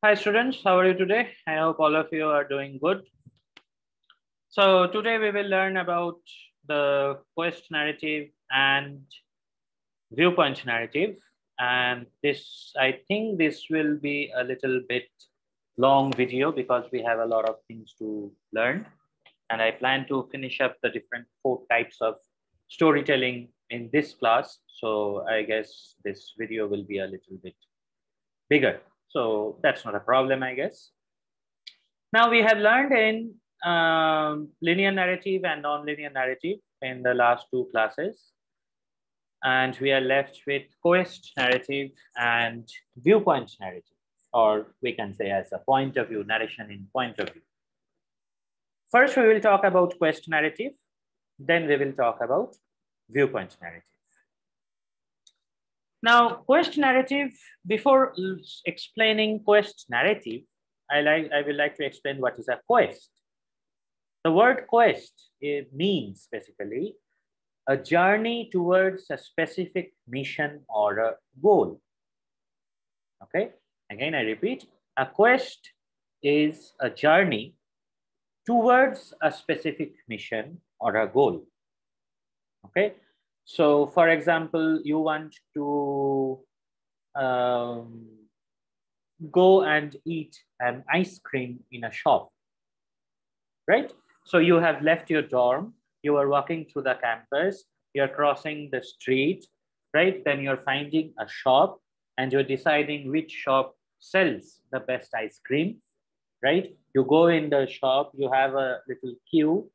Hi students, how are you today? I hope all of you are doing good. So today we will learn about the quest narrative and viewpoint narrative. And I think this will be a little bit long video because we have a lot of things to learn. And I plan to finish up the different 4 types of storytelling in this class. So I guess this video will be a little bit bigger. So that's not a problem, I guess. Now we have learned in linear narrative and non-linear narrative in the last 2 classes. And we are left with quest narrative and viewpoint narrative, or we can say as a point of view, narration in point of view. First, we will talk about quest narrative. Then we will talk about viewpoint narrative. Now, quest narrative, before explaining quest narrative, I will like to explain what is a quest. The word quest, it means basically a journey towards a specific mission or a goal. Okay, again, I repeat, a quest is a journey towards a specific mission or a goal. Okay, so for example, you want to go and eat an ice cream in a shop, right? So you have left your dorm, you are walking through the campus, you're crossing the street, right? Then you're finding a shop and you're deciding which shop sells the best ice cream, right? You go in the shop, you have a little queue,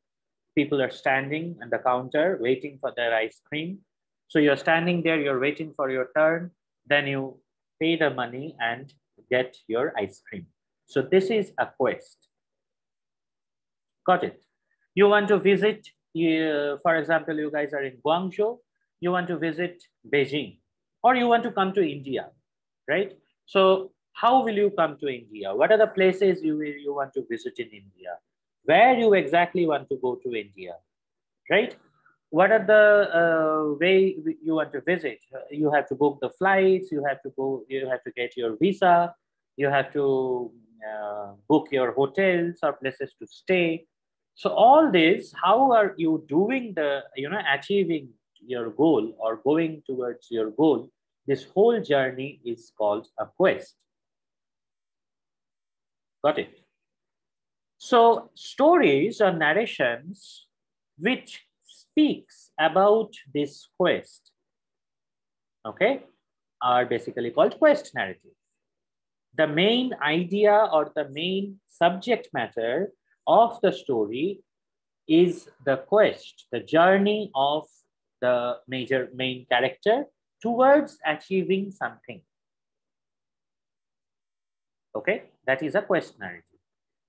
people are standing at the counter waiting for their ice cream. So you're standing there, you're waiting for your turn, then you pay the money and get your ice cream. So this is a quest. Got it. You want to visit, for example, you guys are in Guangzhou, you want to visit Beijing, or you want to come to India, right? So how will you come to India? What are the places you want to visit in India? Where you exactly want to go to India, right? What are the way you want to visit? You have to book the flights, you have to go, you have to get your visa, you have to book your hotels or places to stay. So all this, how are you doing the, achieving your goal or going towards your goal? This whole journey is called a quest. Got it? So stories or narrations which speaks about this quest, okay, are basically called quest narrative. The main idea or the main subject matter of the story is the quest, the journey of the main character towards achieving something. Okay, that is a quest narrative.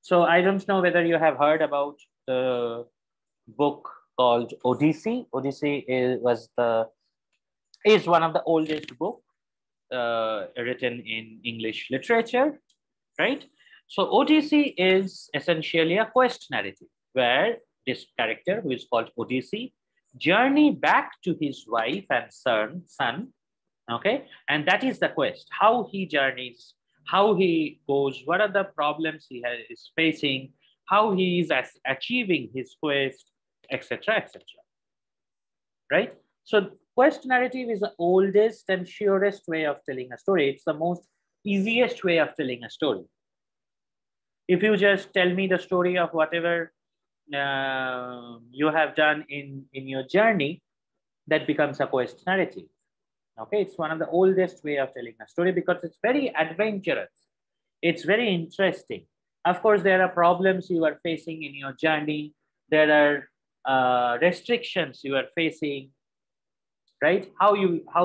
So I don't know whether you have heard about the book called Odyssey. Odyssey is one of the oldest book written in English literature, right? So Odyssey is essentially a quest narrative where this character, who is called Odyssey, journey back to his wife and son, okay? And that is the quest, how he journeys, how he goes, what are the problems is facing, how he is achieving his quest, etc., etc., right? So quest narrative is the oldest and surest way of telling a story. It's the most easiest way of telling a story. If you just tell me the story of whatever you have done in your journey, that becomes a quest narrative. Okay, it's one of the oldest way of telling a story because it's very adventurous. It's very interesting. Of course, there are problems you are facing in your journey. There are restrictions you are facing, right? How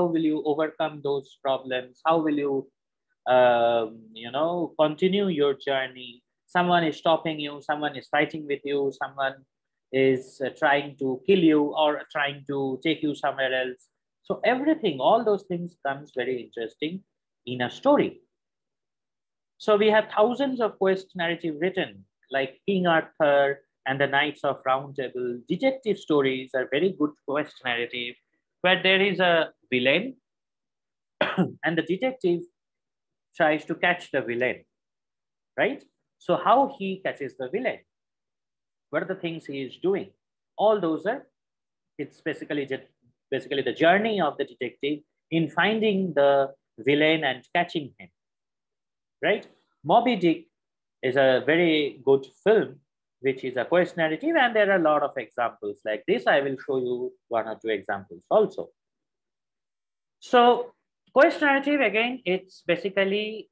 will you overcome those problems? How will you continue your journey? Someone is stopping you, someone is fighting with you, someone is trying to kill you or trying to take you somewhere else. So everything, all those things comes very interesting in a story. So we have thousands of quest narrative written, like King Arthur and the Knights of Round Table. Detective stories are very good quest narrative where there is a villain and the detective tries to catch the villain. right? So how he catches the villain, what are the things he is doing? All those are, it's basically the journey of the detective in finding the villain and catching him, right? Moby Dick is a very good film, which is a quest narrative, and there are a lot of examples like this. I will show you one or two examples also. So quest narrative, again, it's basically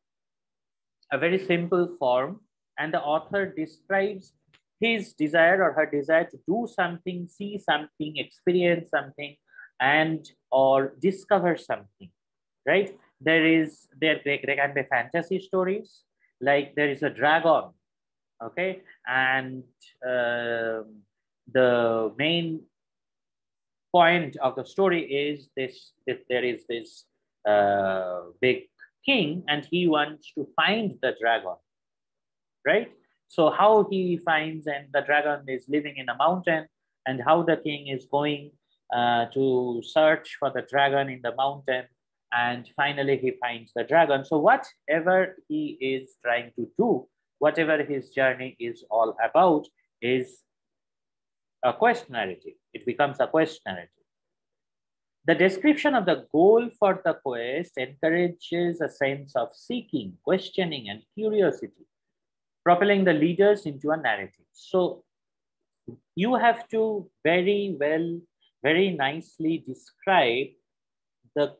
a very simple form, and the author describes his desire or her desire to do something, see something, experience something, and or discover something, right? There can be fantasy stories, like there is a dragon, okay, and the main point of the story is this there is this big king, and he wants to find the dragon, right? So how he finds, and the dragon is living in a mountain, and how the king is going to search for the dragon in the mountain, and finally he finds the dragon. So whatever he is trying to do, whatever his journey is all about, is a quest narrative. It becomes a quest narrative. The description of the goal for the quest encourages a sense of seeking, questioning, and curiosity, propelling the leaders into a narrative. So you have to very well, very nicely describe the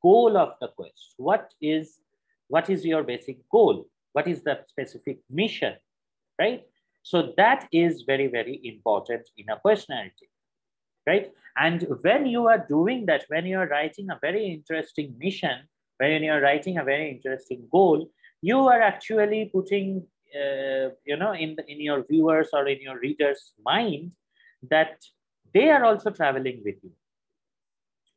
goal of the quest. What is your basic goal? What is the specific mission, right? So that is very, very important in a quest narrative, right? And when you are doing that, when you are writing a very interesting mission, when you are writing a very interesting goal, you are actually putting, in your viewers or in your readers' mind that they are also traveling with you,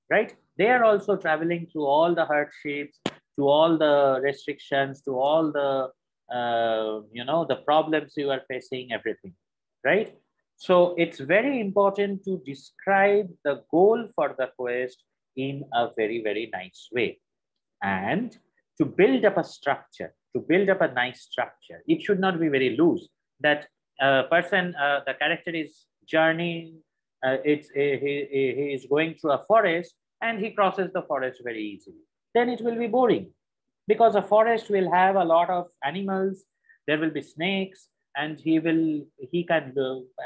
right? They are also traveling through all the hardships, to all the restrictions, to all the the problems you are facing, everything, right? So it's very important to describe the goal for the quest in a very, very nice way, and to build up a structure, to build up a nice structure. It should not be very loose. That the character is journeying. He is going through a forest, and he crosses the forest very easily. Then it will be boring, because a forest will have a lot of animals. There will be snakes, and he can.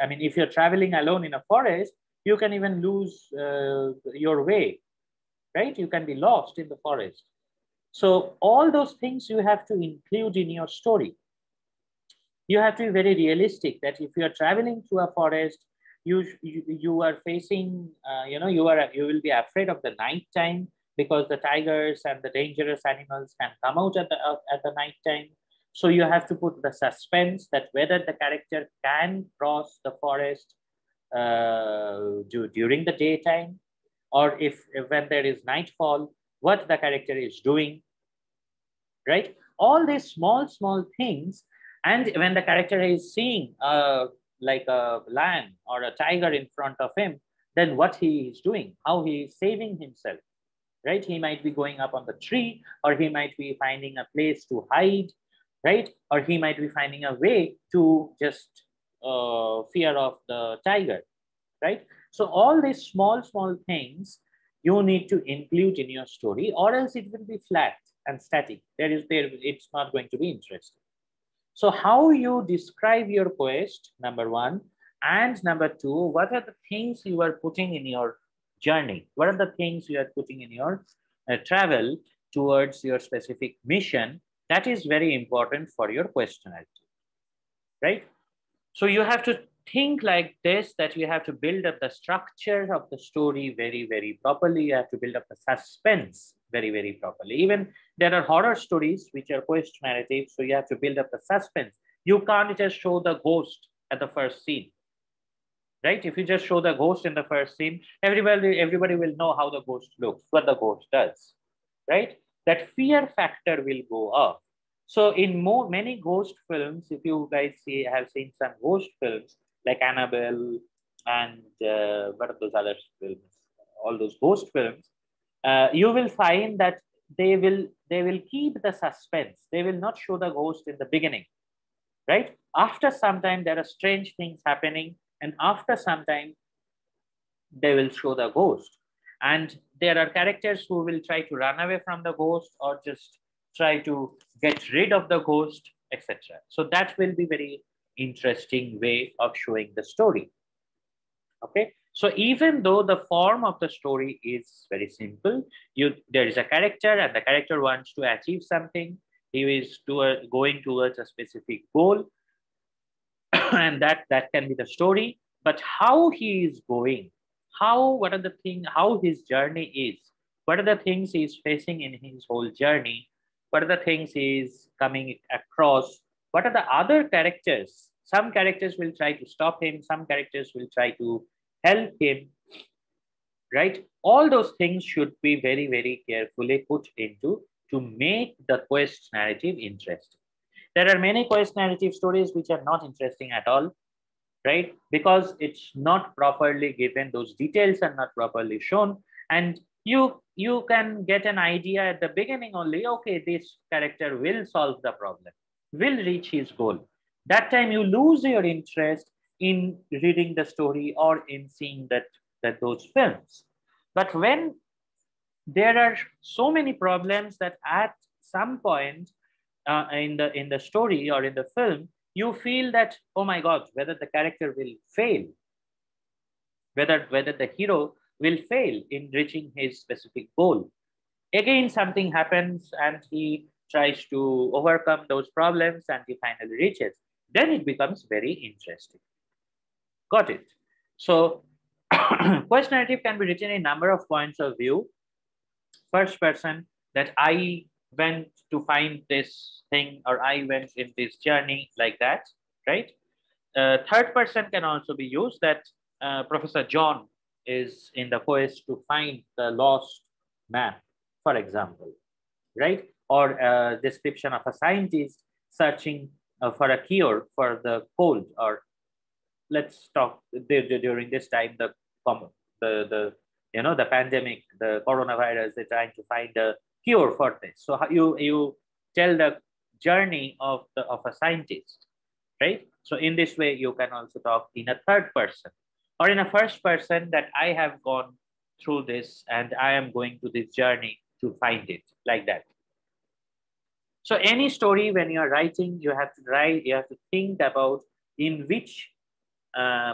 I mean, if you're traveling alone in a forest, you can even lose your way, right? You can be lost in the forest. So all those things you have to include in your story. You have to be very realistic that if you are traveling through a forest, you are facing, you will be afraid of the night time, because the tigers and the dangerous animals can come out at the night time. So you have to put the suspense that whether the character can cross the forest during the daytime, or if when there is nightfall, what the character is doing, right? All these small things. And when the character is seeing like a lion or a tiger in front of him, then what he is doing, how he is saving himself, right? He might be going up on the tree, or he might be finding a place to hide, right? Or he might be finding a way to just fear of the tiger, right? So all these small things you need to include in your story, or else it will be flat and static. It's not going to be interesting. So how you describe your quest, number one, and number two, what are the things you are putting in your journey? What are the things you are putting in your travel towards your specific mission? That is very important for your quest narrative, right? So you have to think like this, that you have to build up the structure of the story very, very properly. You have to build up the suspense very, very properly. Even there are horror stories which are quest narratives, so you have to build up the suspense. You can't just show the ghost at the first scene, right? If you just show the ghost in the first scene, everybody will know how the ghost looks, what the ghost does, right? That fear factor will go up. So in many ghost films, if you guys have seen some ghost films like Annabelle and what are those other films, all those ghost films, you will find that they will keep the suspense. They will not show the ghost in the beginning. right? After some time, there are strange things happening, and after some time, they will show the ghost. And there are characters who will try to run away from the ghost or just try to get rid of the ghost, etc. So that will be very interesting way of showing the story. Okay, so even though the form of the story is very simple, there is a character and the character wants to achieve something. He is going towards a specific goal, and that can be the story. But how he is going, what are the things, how his journey is, what are the things he is facing in his whole journey, what are the things he is coming across, what are the other characters, some characters will try to stop him, some characters will try to help him, right? All those things should be very, very carefully put into to make the quest narrative interesting. There are many quest narrative stories which are not interesting at all, right? Because it's not properly given, those details are not properly shown, and you can get an idea at the beginning only, okay, this character will solve the problem, will reach his goal. That time you lose your interest in reading the story or in seeing that those films. But when there are so many problems that at some point in the story or in the film, you feel that, oh my god, whether the character will fail, whether the hero will fail in reaching his specific goal. Again, something happens and he tries to overcome those problems and he finally reaches. Then it becomes very interesting. Got it? So quest narrative can be written in a number of points of view. First person, that I went to find this thing, or I went in this journey, like that, right? Third person can also be used, that Professor John is in the quest to find the lost map, for example, right? Or a description of a scientist searching for a cure for the cold, or let's talk during this time, the the pandemic, the coronavirus, they're trying to find a cure for this. So you tell the journey of a scientist, right? So in this way, you can also talk in a third person or in a first person, that I have gone through this and I am going to this journey to find it, like that. So any story, when you are writing, you have to think about in which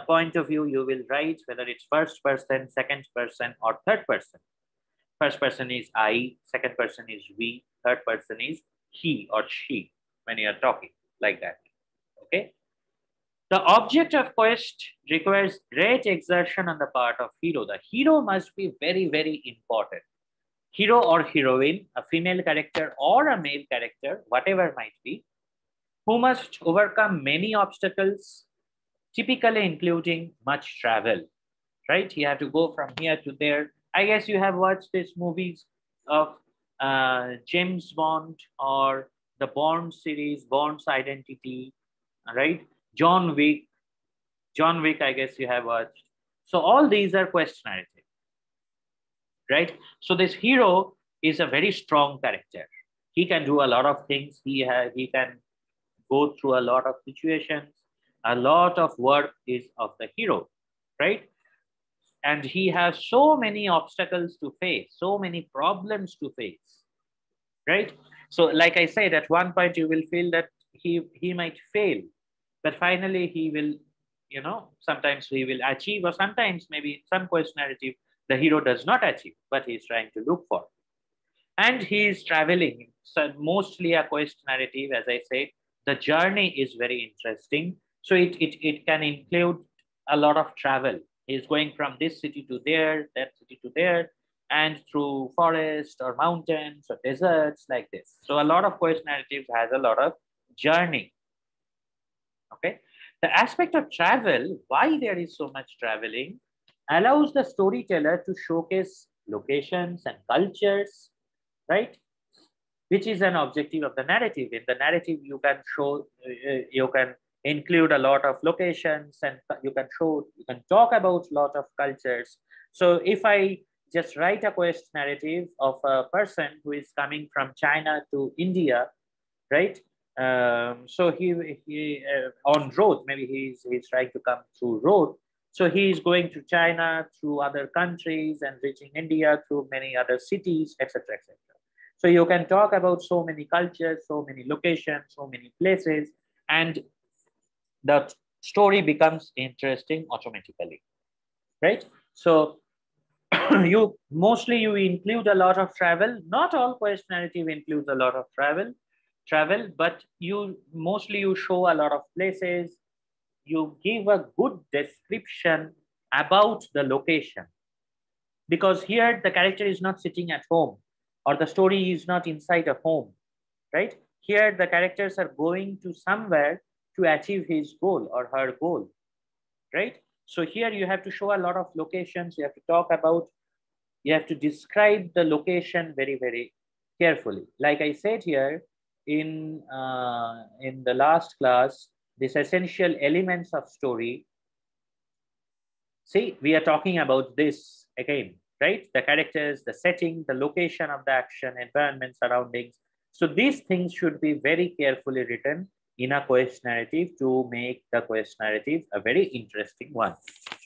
point of view you will write, whether it's first person, second person, or third person. First person is I, second person is we, third person is he or she when you are talking, like that. Okay. The object of quest requires great exertion on the part of hero. The hero must be very, very important. Hero or heroine, a female character or a male character, whatever might be, who must overcome many obstacles, typically including much travel, right? You have to go from here to there. I guess you have watched these movies of James Bond or the Bond series, Bond's Identity, right? John Wick, I guess you have watched. So all these are quest narrative, right? So this hero is a very strong character. He can do a lot of things. He can go through a lot of situations. A lot of work is of the hero, right? And he has so many obstacles to face, so many problems to face, right? So like I said, at one point you will feel that he might fail, but finally he will, sometimes he will achieve, or sometimes maybe some quest narrative the hero does not achieve, but he's trying to look for. And he is traveling. So mostly a quest narrative, as I said, the journey is very interesting. So it can include a lot of travel. He's going from this city to there, that city to there, and through forest or mountains or deserts, like this. So a lot of quest narratives has a lot of journey. Okay. The aspect of travel, why there is so much traveling, allows the storyteller to showcase locations and cultures, right? Which is an objective of the narrative. In the narrative, you can show, you can include a lot of locations, and you can talk about a lot of cultures. So if I just write a quest narrative of a person who is coming from China to India, right? So he on road, maybe he's trying to come through road. So he's going to China through other countries and reaching India through many other cities, etc., etc. So you can talk about so many cultures, so many locations, so many places, and the story becomes interesting automatically, right? So you include a lot of travel. Not all quest narrative includes a lot of travel, but you show a lot of places. You give a good description about the location, because here the character is not sitting at home, or the story is not inside a home, right? Here the characters are going to somewhere to achieve his goal or her goal, right? So here you have to show a lot of locations. You have to talk about, you have to describe the location very, very carefully. Like I said here in the last class, this essential elements of story. See, we are talking about this again, right? The characters, the setting, the location of the action, environment, surroundings. So these things should be very carefully written in a quest narrative to make the quest narrative a very interesting one,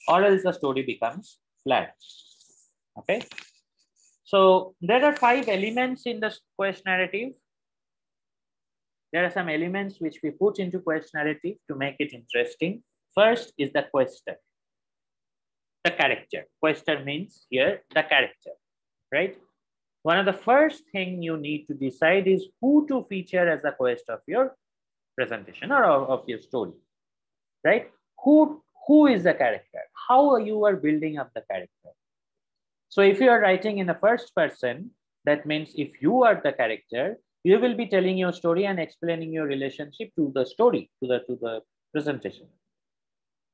or else the story becomes flat. Okay. So there are 5 elements in the quest narrative. There are some elements which we put into quest narrative to make it interesting. First is the quester, the character. Quester means here the character, right? One of the first thing you need to decide is who to feature as a quest of your presentation or of your story, right? Who is the character? How you are building up the character? So if you are writing in the first person, that means if you are the character, you will be telling your story and explaining your relationship to the story, to the presentation.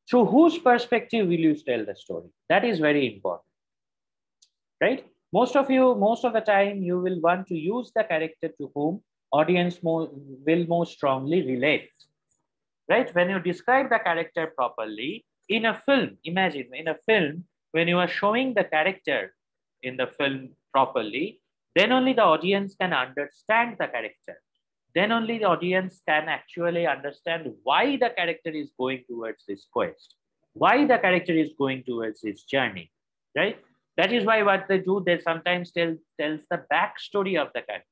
Through whose perspective will you tell the story? That is very important, right? Most of the time, you will want to use the character to whom audience will more strongly relate, right? When you describe the character properly in a film, imagine in a film, when you are showing the character in the film properly, then only the audience can understand the character. Then only the audience can actually understand why the character is going towards this quest, why the character is going towards this journey, right? That is why what they do, they sometimes tells the backstory of the character.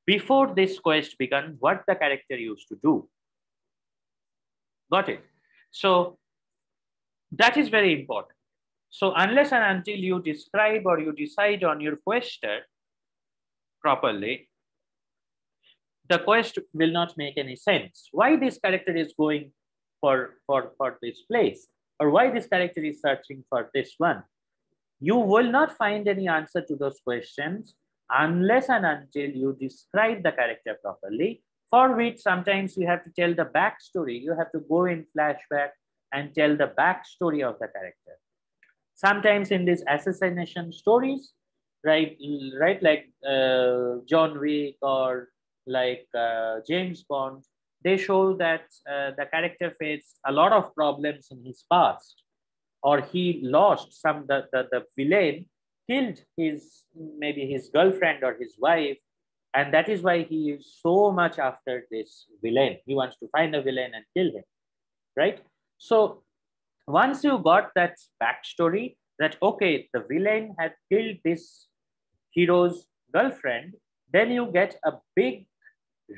Before this quest began, what the character used to do. Got it? So that is very important. So unless and until you describe or you decide on your quester properly, the quest will not make any sense. Why this character is going for this place, or why this character is searching for this one? You will not find any answer to those questions unless and until you describe the character properly, for which sometimes you have to tell the backstory. You have to go in flashback and tell the backstory of the character. Sometimes in these assassination stories, right, like John Wick or like James Bond, they show that the character faced a lot of problems in his past, or he lost the villain killed his, maybe his girlfriend or his wife, and that is why he is so much after this villain. He wants to find the villain and kill him, right? So once you got that backstory, that okay, the villain had killed this hero's girlfriend, then you get a big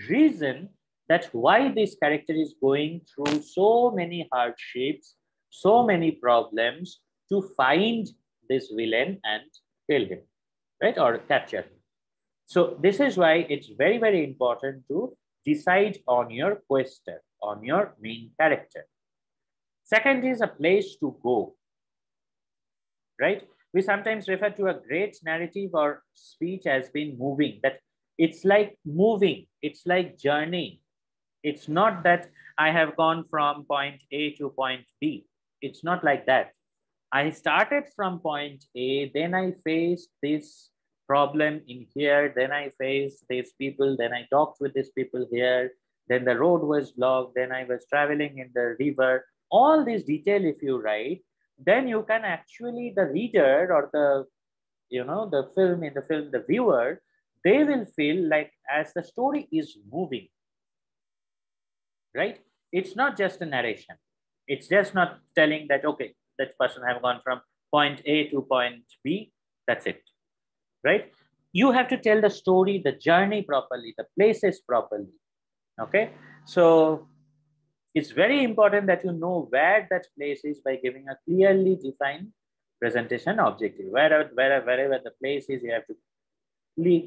reason that why this character is going through so many hardships, so many problems to find this villain and kill him, right? Or capture him. So this is why it's very, very important to decide on your quester, on your main character. Second is a place to go, right? We sometimes refer to a great narrative or speech as being moving, that it's like moving, it's like journey. It's not that I have gone from point A to point B. It's not like that. I started from point A, then I faced this problem in here, then I faced these people, then I talked with these people here, then the road was blocked, then I was traveling in the river. All this detail, if you write, then you can actually, the reader or the, the film, the viewer, they will feel like as the story is moving, right? It's not just a narration. It's just not telling that, okay, that person have gone from point A to point B. That's it, right? You have to tell the story, the journey properly, the places properly. Okay. So it's very important that you know where that place is by giving a clearly defined presentation objective. Wherever the place is, you have to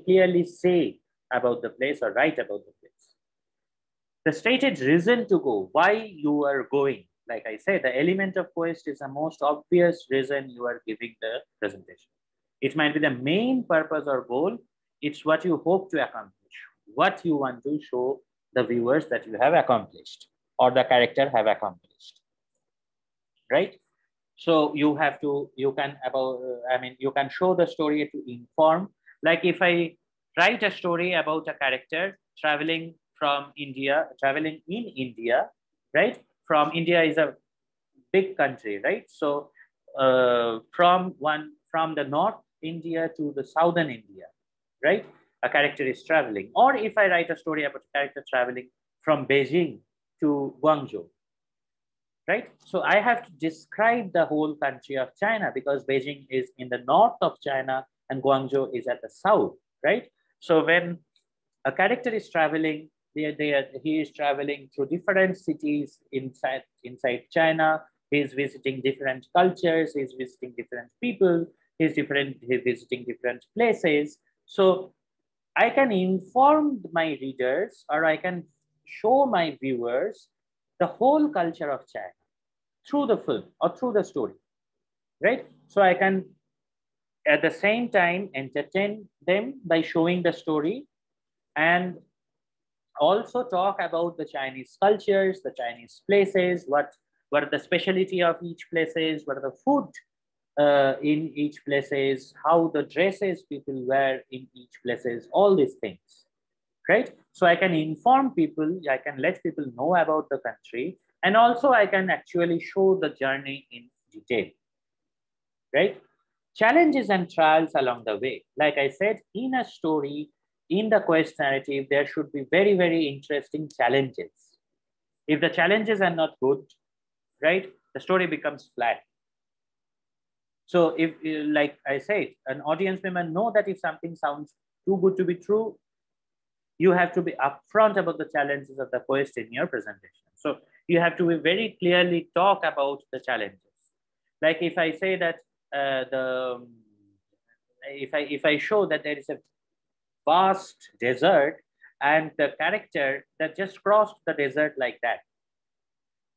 clearly say about the place or write about the place. The stated reason to go, why you are going. Like I said, the element of quest is the most obvious reason you are giving the presentation. It might be the main purpose or goal. It's what you hope to accomplish, what you want to show the viewers that you have accomplished or the character have accomplished, right? So you have to, you can about, you can show the story to inform. Like if I write a story about a character traveling from India, traveling in India, right? From India is a big country, right? So from the North India to the Southern India, right? A character is traveling. Or if I write a story about a character traveling from Beijing to Guangzhou, right? So I have to describe the whole country of China because Beijing is in the north of China and Guangzhou is at the south, right? So when a character is traveling, he is traveling through different cities inside China. He is visiting different cultures. He is visiting different people. He's visiting different places. So I can inform my readers or I can show my viewers the whole culture of China through the film or through the story, right? So I can at the same time entertain them by showing the story and also talk about the Chinese cultures, the Chinese places, what are the specialty of each places, what are the food in each places, how the dresses people wear in each places, all these things, right? So I can inform people, I can let people know about the country, and also I can actually show the journey in detail, right? Challenges and trials along the way. Like I said, in a story, in the quest narrative, there should be very, very interesting challenges. If the challenges are not good, right, the story becomes flat. So if, like I said, an audience member know that if something sounds too good to be true, you have to be upfront about the challenges of the quest in your presentation. So you have to be very clearly talk about the challenges. Like if I say that if I show that there is a vast desert and the character that just crossed the desert like that,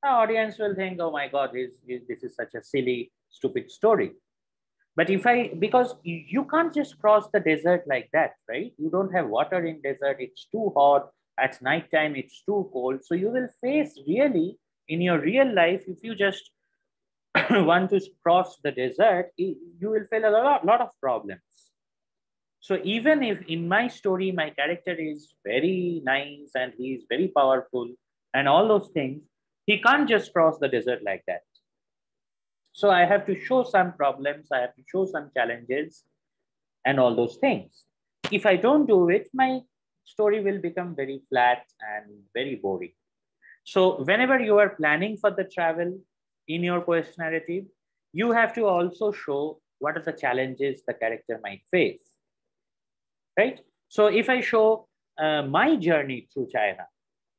the audience will think, oh my God, this is such a silly, stupid story. But if I, because you can't just cross the desert like that, right? You don't have water in desert. It's too hot. At nighttime, it's too cold. So you will face really in your real life, if you just want to cross the desert, you will face a lot of problems. So even if in my story, my character is very nice and he is very powerful and all those things, he can't just cross the desert like that. So I have to show some problems, I have to show some challenges and all those things. If I don't do it, my story will become very flat and very boring. So whenever you are planning for the travel in your quest narrative, you have to also show what are the challenges the character might face, right? So if I show my journey through China,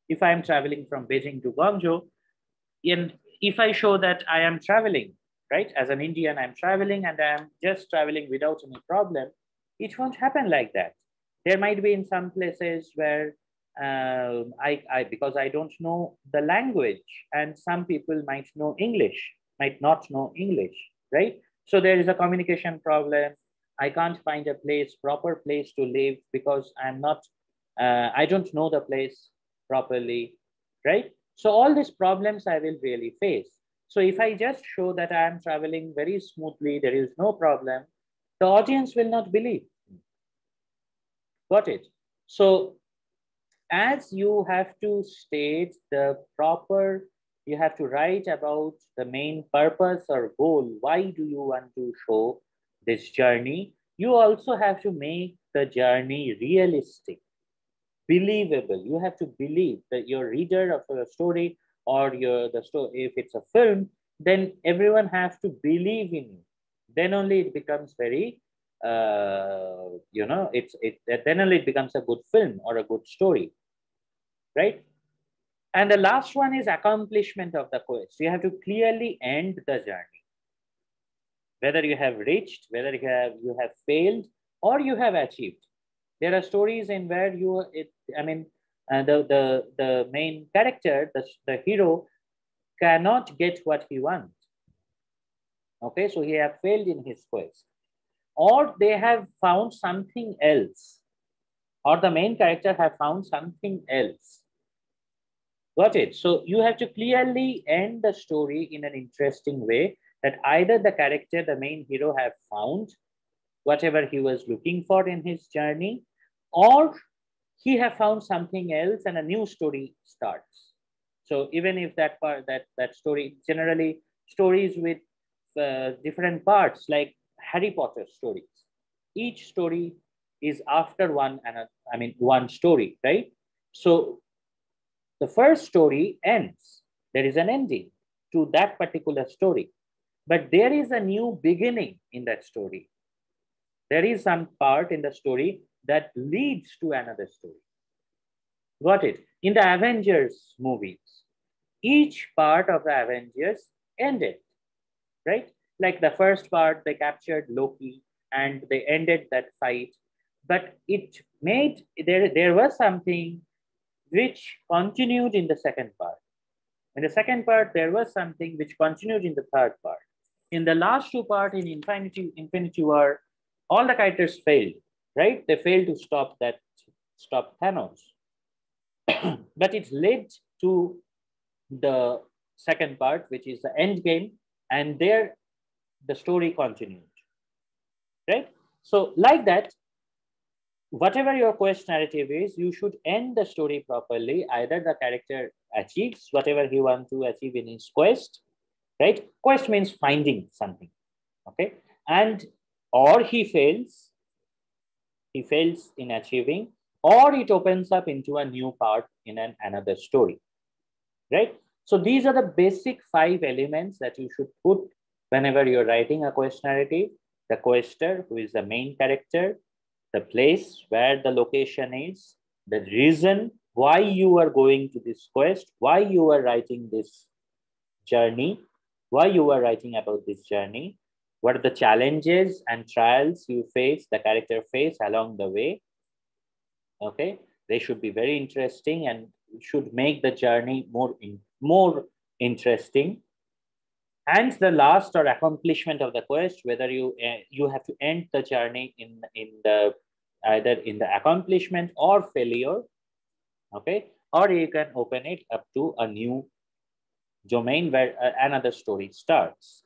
if I'm traveling from Beijing to Guangzhou, and if I show that I am traveling, right, as an Indian, I'm traveling and I'm just traveling without any problem, it won't happen like that. There might be in some places where because I don't know the language, and some people might know English, might not know English, right? So there is a communication problem. I can't find a place, proper place to live because I'm not, I don't know the place properly, right? So all these problems I will really face. So if I just show that I am traveling very smoothly, there is no problem, the audience will not believe. Got it? So as you have to state the proper, you have to write about the main purpose or goal. Why do you want to show this journey? You also have to make the journey realistic. believable. You have to believe that your reader of a story or the story, if it's a film, then everyone has to believe in you. Then only it becomes very, then only it becomes a good film or a good story, right? And the last one is accomplishment of the quest. You have to clearly end the journey. Whether you have reached, whether you have failed, or you have achieved. There are stories in where the main character, the hero, cannot get what he wants. Okay, so he have failed in his quest, or they have found something else, or the main character have found something else. Got it? So you have to clearly end the story in an interesting way that either the character, the main hero, have found whatever he was looking for in his journey, or he have found something else and a new story starts. So even if that part, that story, generally stories with different parts, like Harry Potter stories, each story is after one story, right? So the first story ends. There is an ending to that particular story, but there is a new beginning in that story. There is some part in the story that leads to another story. Got it? In the Avengers movies, each part of the Avengers ended, right? Like the first part, they captured Loki and they ended that fight. But there was something which continued in the second part. In the second part, there was something which continued in the third part. In the last two parts in Infinity War, all the characters failed, right? They failed to stop Thanos. But it led to the second part, which is the end game, and there the story continued, right? So like that, whatever your quest narrative is, you should end the story properly. Either the character achieves whatever he wants to achieve in his quest, right? Quest means finding something, okay? And or he fails in achieving, or it opens up into a new part in another story, right? So these are the basic 5 elements that you should put whenever you're writing a quest narrative. The quester, who is the main character, the place where the location is, the reason why you are going to this quest, why you are writing this journey, why you are writing about this journey, what are the challenges and trials the character face along the way. Okay, they should be very interesting and should make the journey more interesting. And the last or accomplishment of the quest, whether you have to end the journey in the either in the accomplishment or failure, okay, or you can open it up to a new domain where another story starts.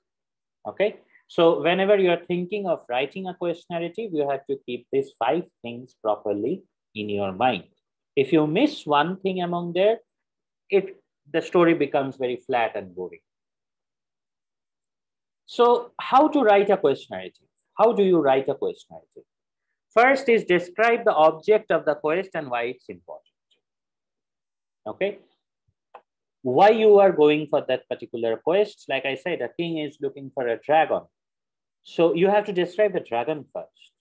Okay, so whenever you are thinking of writing a quest narrative, you have to keep these 5 things properly in your mind. If you miss one thing among there, the story becomes very flat and boring. So how to write a quest narrative? How do you write a quest narrative? First is describe the object of the quest and why it's important. Okay, why you are going for that particular quest. Like I said, a king is looking for a dragon. So you have to describe the dragon first.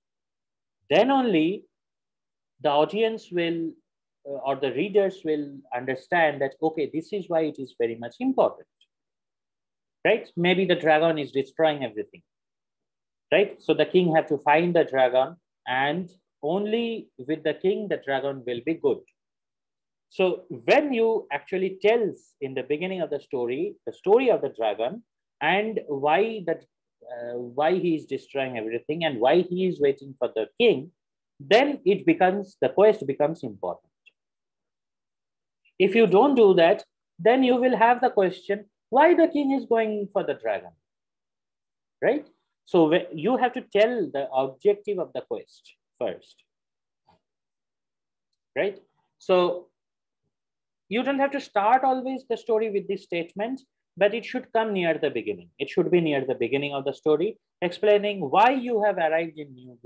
Then only the audience will or the readers will understand that, okay, this is why it is very much important, right? Maybe the dragon is destroying everything, right? So the king have to find the dragon, and only with the king, the dragon will be good. So when you actually tells in the beginning of the story of the dragon, and why he is destroying everything and why he is waiting for the king, then the quest becomes important. If you don't do that, then you will have the question, why the king is going for the dragon, right? So you have to tell the objective of the quest first, right? So you don't have to start always the story with this statement, but it should come near the beginning. It should be near the beginning of the story, explaining why you have arrived in New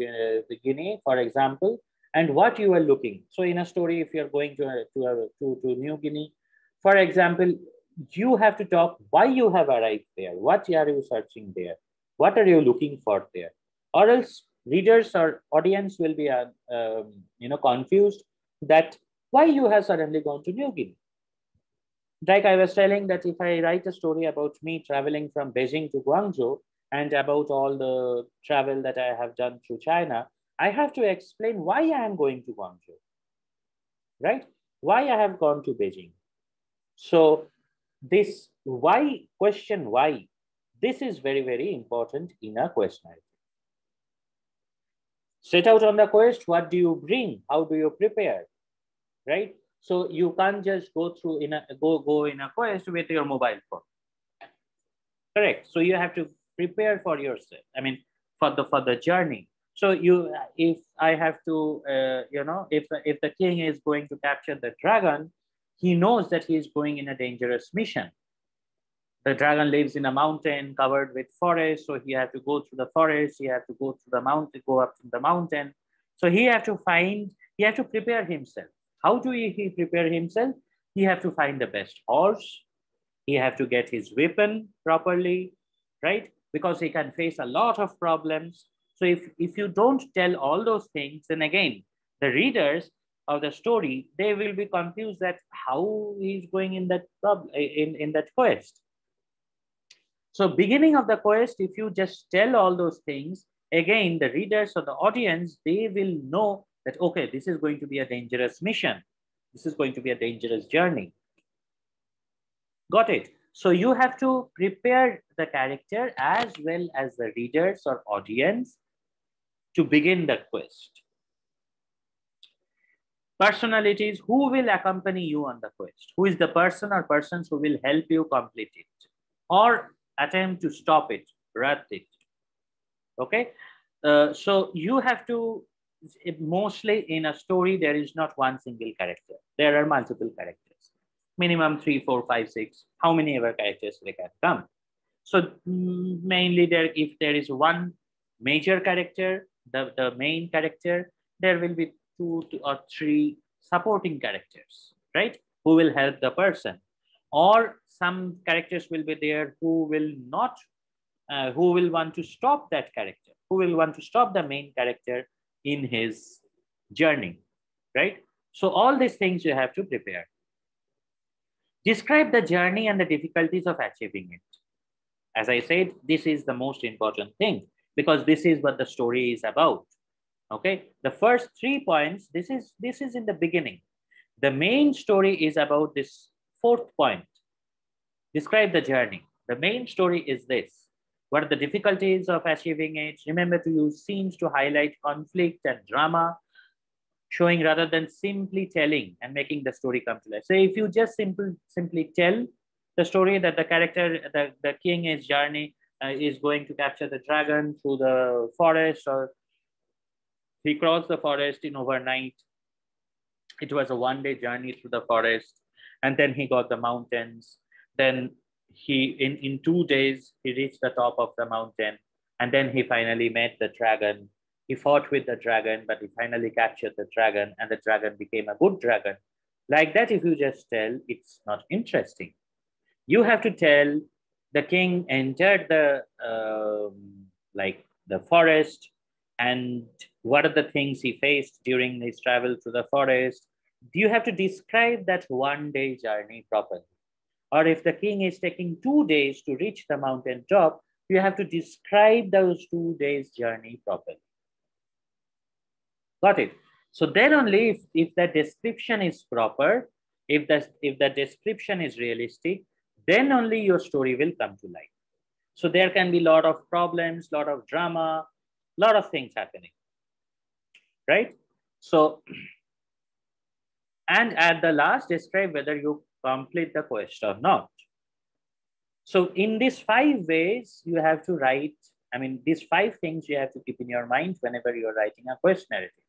Guinea, for example, and what you are looking. So in a story, if you're going to New Guinea, for example, you have to talk why you have arrived there, what are you searching there, what are you looking for there, or else readers or audience will be confused that why you have suddenly gone to New Guinea. Like I was telling that if I write a story about me traveling from Beijing to Guangzhou and about all the travel that I have done through China, I have to explain why I am going to Guangzhou, right? Why I have gone to Beijing. So this why question, why, this is very, very important in a quest narrative. Set out on the quest, what do you bring? How do you prepare, right? So you can't just go through go in a quest with your mobile phone. Correct. So you have to prepare for yourself. I mean, for the journey. So if I have to, if the king is going to capture the dragon, he knows that he is going in a dangerous mission. The dragon lives in a mountain covered with forest, so he has to go through the forest. He has to go through the mountain, go up to the mountain. So he has to prepare himself. How do he prepare himself? He has to find the best horse. He have to get his weapon properly, right? Because he can face a lot of problems. So if you don't tell all those things, then again, the readers of the story, they will be confused that how he's going in that in that quest. So beginning of the quest, if you just tell all those things, again, the readers or the audience, they will know that, okay, this is going to be a dangerous mission. This is going to be a dangerous journey. Got it. So you have to prepare the character as well as the readers or audience to begin the quest. Personalities, who will accompany you on the quest? Who is the person or persons who will help you complete it or attempt to stop it, wrap it? Okay. So you have to, mostly in a story, there is not one single character. There are multiple characters. Minimum 3, 4, 5, 6, how many ever characters they can come. So mainly if there is one major character, the main character, there will be 2 or 3 supporting characters, right? Who will help the person. Or some characters will be there who will not, who will want to stop that character, who will want to stop the main character in his journey, right? So all these things you have to prepare. Describe the journey and the difficulties of achieving it. As I said, this is the most important thing because this is what the story is about. Okay, the first 3 points, this is in the beginning. The main story is about this 4th point. Describe the journey. The main story is this. What are the difficulties of achieving it? Remember to use scenes to highlight conflict and drama, showing rather than simply telling and making the story come to life. So if you just simply tell the story that the character, the king is journey, is going to capture the dragon through the forest, or he crossed the forest in overnight. It was a one-day journey through the forest, and then he got the mountains. Then in 2 days, he reached the top of the mountain, and then he finally met the dragon. He fought with the dragon, but he finally captured the dragon, and the dragon became a good dragon. Like that, if you just tell, it's not interesting. You have to tell the king entered the forest, and what are the things he faced during his travel through the forest. You have to describe that one-day journey properly. Or if the king is taking 2 days to reach the mountain top, you have to describe those 2 days journey properly. Got it? So then only if the description is proper, if the description is realistic, then only your story will come to life. So there can be a lot of problems, lot of drama, lot of things happening, right? So, and at the last, describe whether you complete the quest or not. So in these 5 ways, you have to write, I mean, these 5 things you have to keep in your mind whenever you're writing a quest narrative.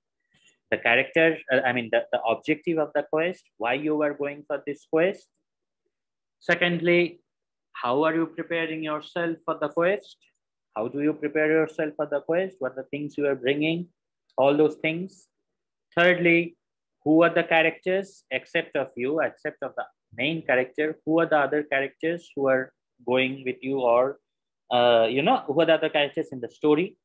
The character, the objective of the quest, why you are going for this quest. Secondly, how are you preparing yourself for the quest? How do you prepare yourself for the quest? What are the things you are bringing? All those things. Thirdly, who are the characters except of you, except of the main character? Who are the other characters who are going with you, or who are the other characters in the story?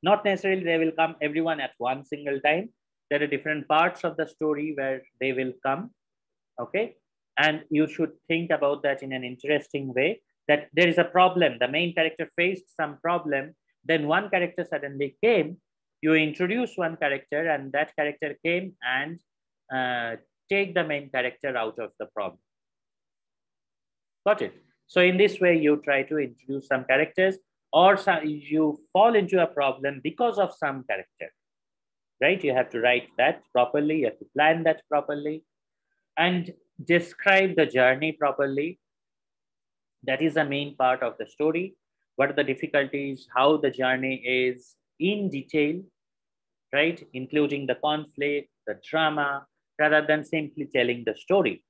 Not necessarily they will come everyone at one single time. There are different parts of the story where they will come. Okay, and you should think about that in an interesting way, that there is a problem, the main character faced some problem, then one character suddenly came, you introduce one character and that character came and take the main character out of the problem. Got it? So in this way you try to introduce some characters, or you fall into a problem because of some character, right? You have to write that properly, you have to plan that properly and describe the journey properly. That is the main part of the story. What are the difficulties, how the journey is in detail, right? Including the conflict, the drama, rather than simply telling the story.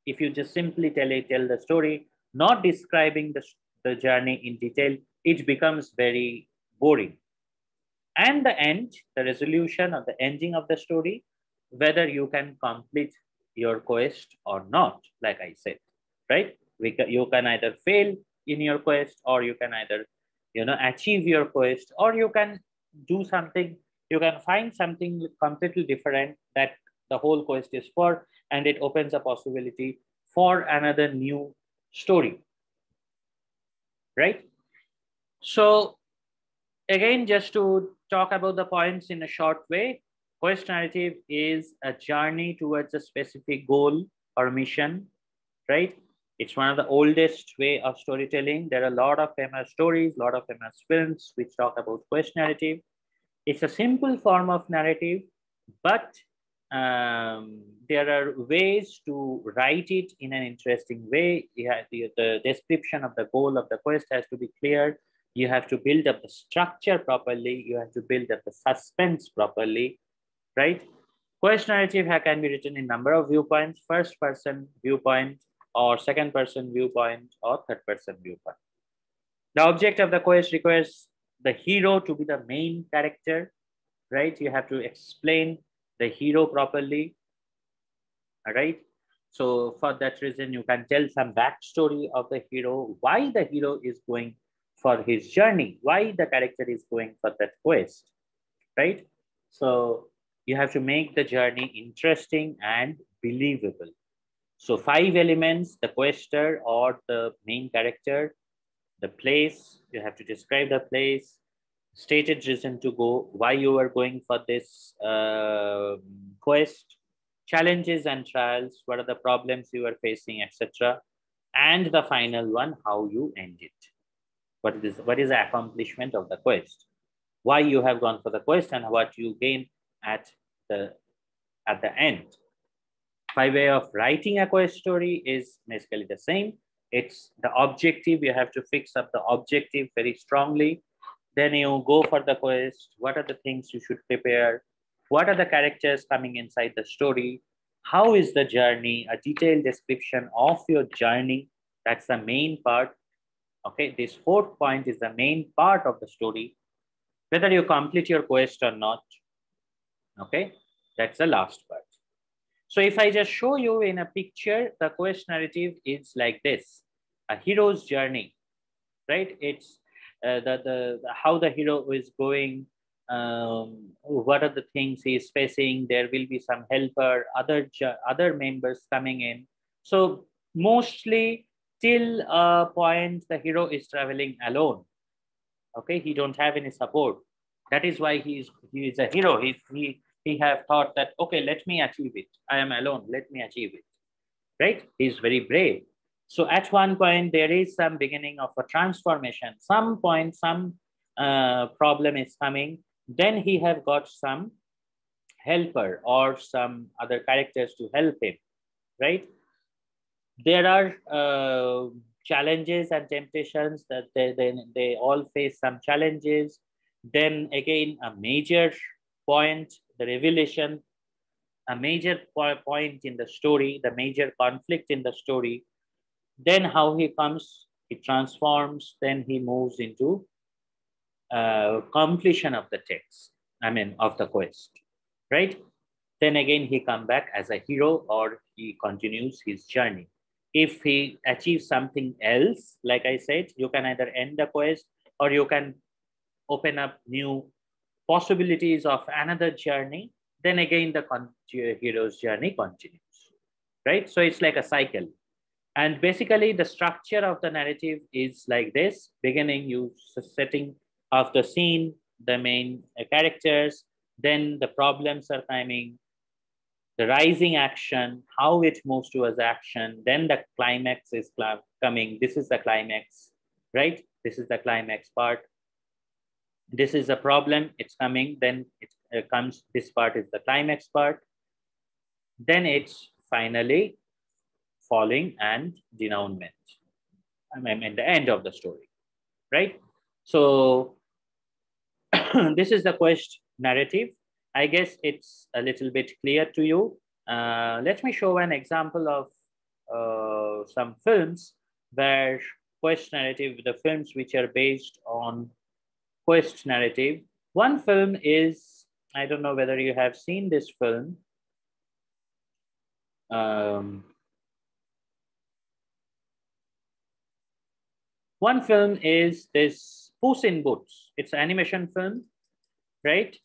If you just simply tell the story, not describing the journey in detail, it becomes very boring. And the end, the resolution or the ending of the story, whether you can complete your quest or not, like I said, right? You can either fail in your quest, or you can either, achieve your quest, or you can do something, you can find something completely different that the whole quest is for, and it opens a possibility for another new story, right? So again, just to talk about the points in a short way, quest narrative is a journey towards a specific goal or mission, right? It's one of the oldest way of storytelling. There are a lot of famous stories, a lot of famous films which talk about quest narrative. It's a simple form of narrative, but there are ways to write it in an interesting way. The description of the goal of the quest has to be clear. You have to build up the structure properly. You have to build up the suspense properly, right? Quest narrative can be written in number of viewpoints: first person viewpoint, or second person viewpoint, or third person viewpoint. The object of the quest requires the hero to be the main character, right? You have to explain the hero properly, all right? So for that reason, you can tell some backstory of the hero, why the hero is going for his journey, why the character is going for that quest, right? So you have to make the journey interesting and believable. So 5 elements: the quester or the main character, the place, you have to describe the place, stated reason to go, why you are going for this quest, challenges and trials, what are the problems you are facing, etc. And the final one, how you end it. What is the accomplishment of the quest? Why you have gone for the quest and what you gain at the end. By way of writing a quest story is basically the same. It's the objective. You have to fix up the objective very strongly. Then you go for the quest. What are the things you should prepare? What are the characters coming inside the story? How is the journey? A detailed description of your journey. That's the main part. Okay, this 4th point is the main part of the story. Whether you complete your quest or not. Okay, that's the last part. So if I just show you in a picture, the quest narrative is like this: a hero's journey, right? It's the how the hero is going, what are the things he is facing. There will be some helper, other members coming in. So mostly till a point, the hero is traveling alone. Okay, he don't have any support. That is why he is a hero. He have thought that, okay, let me achieve it. I am alone. Let me achieve it. Right? He's very brave. So at one point, there is some beginning of a transformation. Some point, some problem is coming. Then he have got some helper or some other characters to help him. Right? There are challenges and temptations that they all face some challenges. Then again, a major point, the revelation, a major point in the story, the major conflict in the story. Then how he comes, he transforms, then he moves into completion of the text, of the quest. right? Then again, he come back as a hero or he continues his journey. If he achieves something else, like I said, you can either end the quest or you can open up new possibilities of another journey. Then again, the hero's journey continues, right? So it's like a cycle. And basically, the structure of the narrative is like this: beginning, you setting of the scene, the main characters, then the problems are coming, the rising action, how it moves towards action, then the climax is coming. This is the climax, right? This is the climax part. This is a problem, it's coming, then it comes, this part is the climax part. Then it's finally falling and denouement. I mean, the end of the story, right? So this is the quest narrative. I guess it's a little bit clear to you. Let me show an example of some films where quest narrative, the films which are based on quest narrative. One film is, I don't know whether you have seen this film. One film is this Puss in Boots. It's an animation film, right?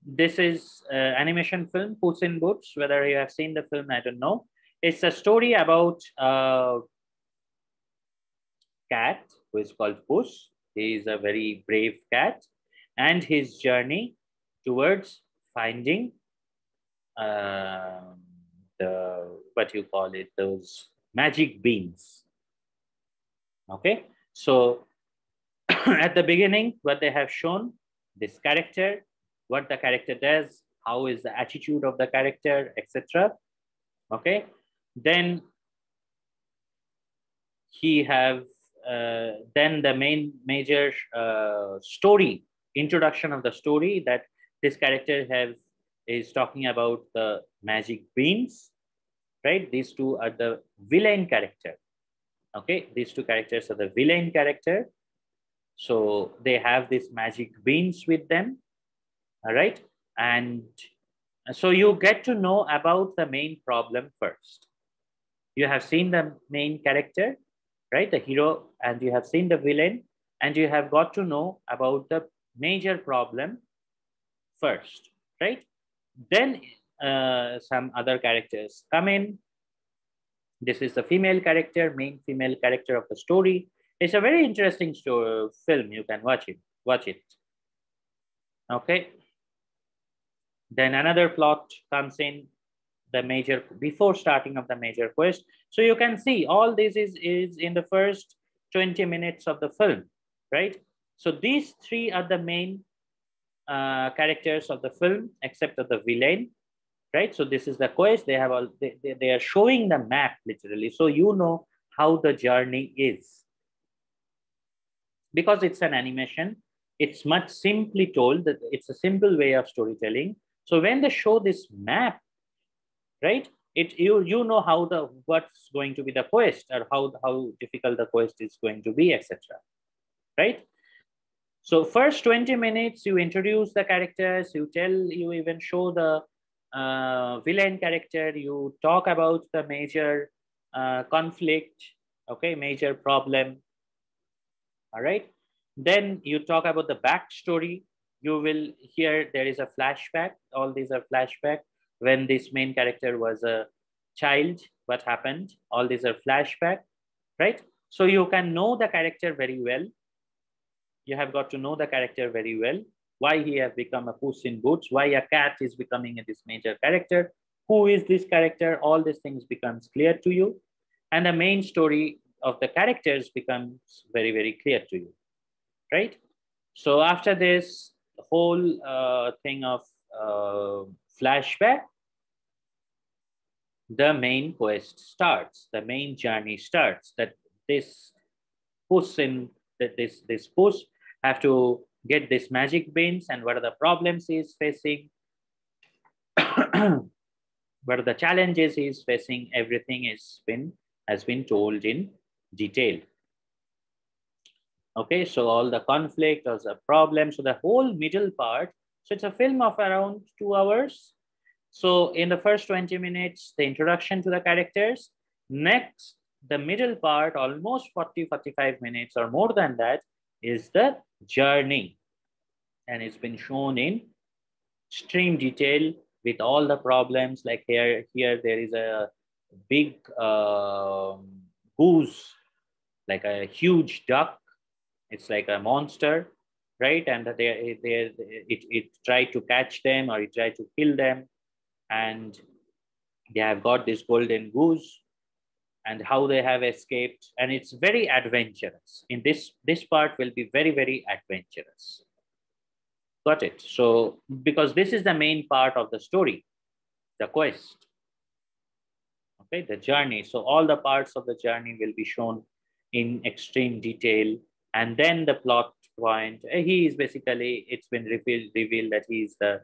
This is animation film, Puss in Boots. Whether you have seen the film, I don't know. It's a story about a cat who is called Puss. He is a very brave cat, and his journey towards finding the, what you call it, those magic beans. Okay, so at the beginning, what they have shown, this character, what the character does, how is the attitude of the character, etc. Okay, then he have then the major story, introduction of the story, that this character is talking about the magic beans, right? These two are the villain character. Okay, these two characters are the villain character. So they have these magic beans with them, all right? And so you get to know about the main problem first. You have seen the main character, right? The hero, and you have seen the villain, and you have got to know about the major problem first, right? Then some other characters come in. This is the female character, main female character of the story. It's a very interesting film. You can watch it. Watch it. Okay. Then another plot comes in, the major, before starting of the major quest. So you can see all this is in the first 20 minutes of the film, right? So these three are the main characters of the film, except of the villain, right? So this is the quest. They have all, they are showing the map literally, so you know how the journey is. Because it's an animation, it's much simply told, that it's a simple way of storytelling. So when they show this map, right, it you know how the, what's going to be the quest, or how difficult the quest is going to be, etc., right? So first 20 minutes you introduce the characters, you even show the villain character, you talk about the major conflict, okay, major problem, all right? Then you talk about the backstory. You will hear there is a flashback. All these are flashback. When this main character was a child, what happened? All these are flashback, right? So you can know the character very well. You have got to know the character very well. Why he has become a Puss in Boots, why a cat is becoming this major character, who is this character, all these things becomes clear to you. And the main story of the characters becomes very, very clear to you, right? So after this whole thing of flashback, the main quest starts, the main journey starts, that this Puss in, that this Puss have to get this magic beans, and what are the problems he is facing, what are the challenges he is facing, everything has been told in detail. Okay, so all the conflict or the problem, so the whole middle part So it's a film of around 2 hours. So in the first 20 minutes, the introduction to the characters. Next, the middle part, almost 40, 45 minutes or more than that, is the journey. And it's been shown in extreme detail with all the problems. Like here there is a big goose, like a huge duck. It's like a monster, right? And it tried to catch them or it tried to kill them. And they have got this golden goose and how they have escaped. And it's very adventurous. In this part will be very, very adventurous. Got it? So, because this is the main part of the story, the quest, okay, the journey. So all the parts of the journey will be shown in extreme detail. And then the plot point, he is basically, it's been revealed that he is the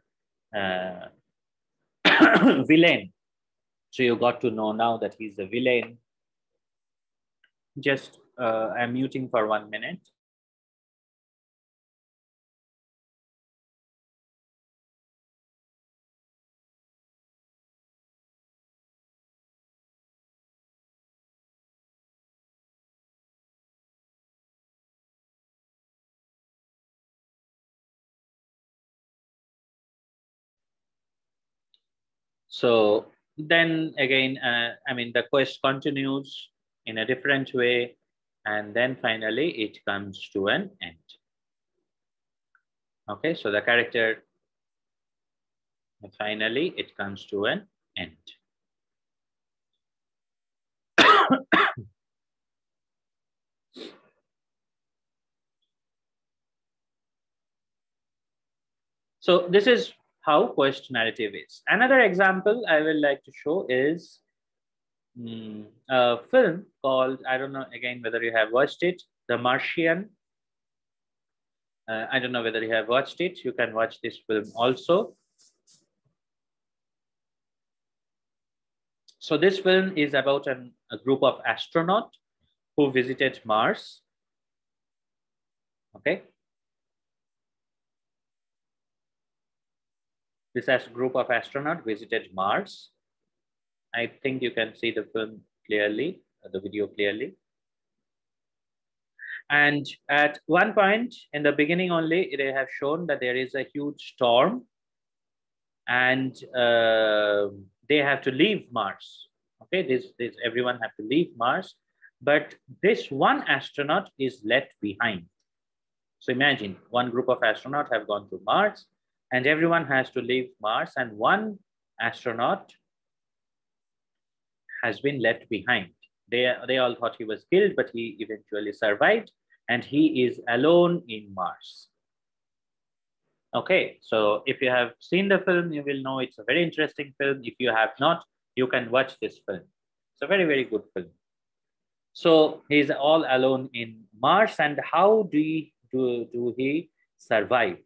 villain. So you got to know now that he's the villain. Just, I'm muting for 1 minute. So then again, I mean, the quest continues in a different way. And then finally, it comes to an end. Okay, so the character, finally, it comes to an end. So this is how quest narrative is. Another example I will like to show is a film called, I don't know again whether you have watched it, The Martian. I don't know whether you have watched it. You can watch this film also. So this film is about a group of astronauts who visited Mars. Okay. This group of astronauts visited Mars. I think you can see the film clearly, the video clearly. And at one point in the beginning only, they have shown that there is a huge storm and they have to leave Mars. Okay, this everyone have to leave Mars, but this one astronaut is left behind. So imagine one group of astronauts have gone to Mars and everyone has to leave Mars and one astronaut has been left behind. They all thought he was killed, but he eventually survived and he is alone in Mars. Okay, so if you have seen the film, you will know it's a very interesting film. If you have not, you can watch this film. It's a very, very good film. So he's all alone in Mars, and how do he survive?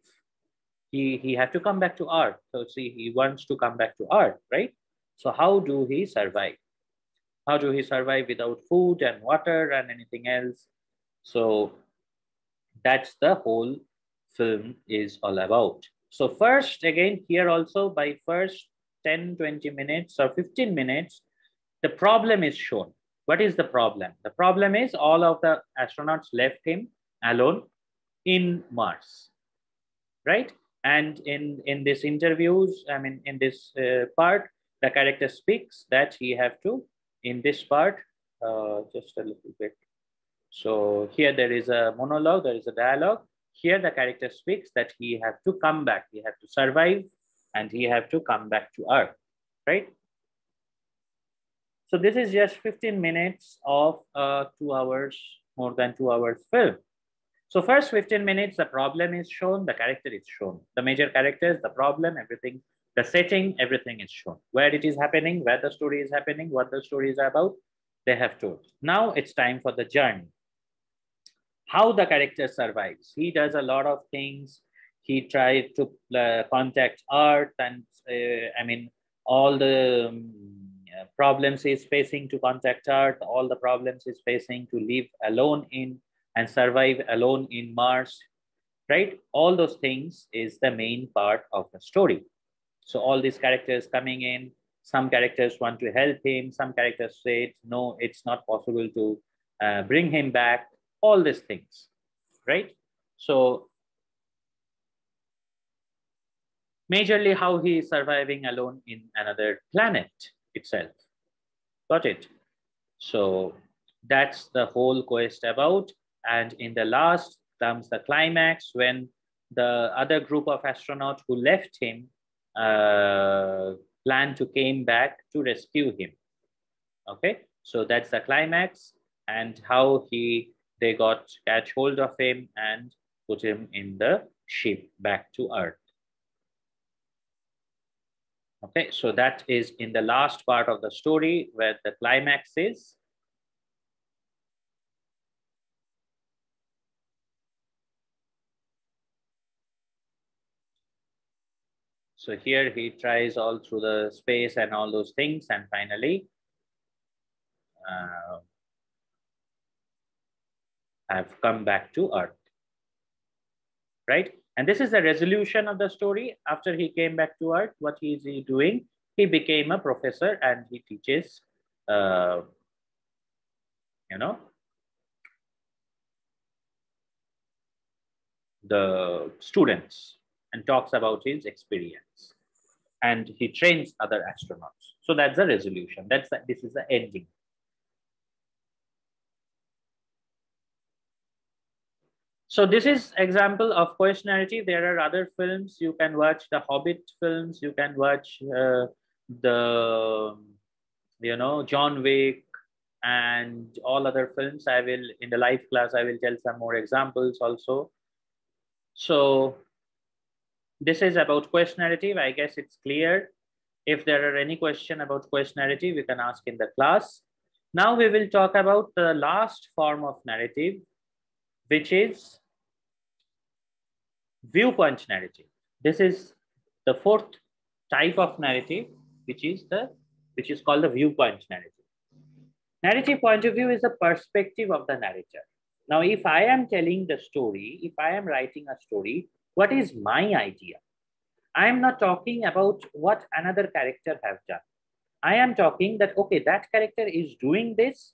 He have to come back to Earth. So see, he wants to come back to Earth, right? So how do he survive? How do he survive without food and water and anything else? So that's the whole film is all about. So first, again, here also by first 10, 20 minutes or 15 minutes, the problem is shown. What is the problem? The problem is all of the astronauts left him alone in Mars, right? And in this interviews, I mean, in this part, the character speaks that he have to, in this part, just a little bit. So here there is a monologue, there is a dialogue. Here the character speaks that he have to come back, he have to survive and he have to come back to Earth, right? So this is just 15 minutes of 2 hours, more than 2 hours film. So first 15 minutes, the problem is shown, the character is shown. The major characters, the problem, everything, the setting, everything is shown. Where it is happening, where the story is happening, what the story is about, they have told. Now it's time for the journey. How the character survives. He does a lot of things. He tries to contact Earth and I mean, all the problems he's facing to contact Earth, all the problems he's facing to live alone in and survive alone in Mars, right? All those things is the main part of the story. So all these characters coming in, some characters want to help him, some characters say, no, it's not possible to bring him back, all these things, right? So majorly how he is surviving alone in another planet itself. Got it? So that's the whole quest about. And in the last comes the climax when the other group of astronauts who left him plan to came back to rescue him. Okay, so that's the climax and how they got catch hold of him and put him in the ship back to Earth. Okay, so that is in the last part of the story where the climax is. So here he tries all through the space and all those things, and finally have come back to Earth, right? And this is the resolution of the story. After he came back to Earth, what is he doing? He became a professor and he teaches, you know, the students and talks about his experience. And he trains other astronauts. So that's the resolution. This is the ending. So this is example of quest narrative. There are other films you can watch, the Hobbit films. You can watch the John Wick and all other films. I will in the live class I will tell some more examples also. So this is about quest narrative. I guess it's clear. If there are any question about quest narrative, we can ask in the class. Now we will talk about the last form of narrative, which is viewpoint narrative. This is the fourth type of narrative, which is called the viewpoint narrative. Narrative point of view is the perspective of the narrator. Now, if I am telling the story, if I am writing a story, what is my idea? I am not talking about what another character have done. I am talking that, okay, that character is doing this,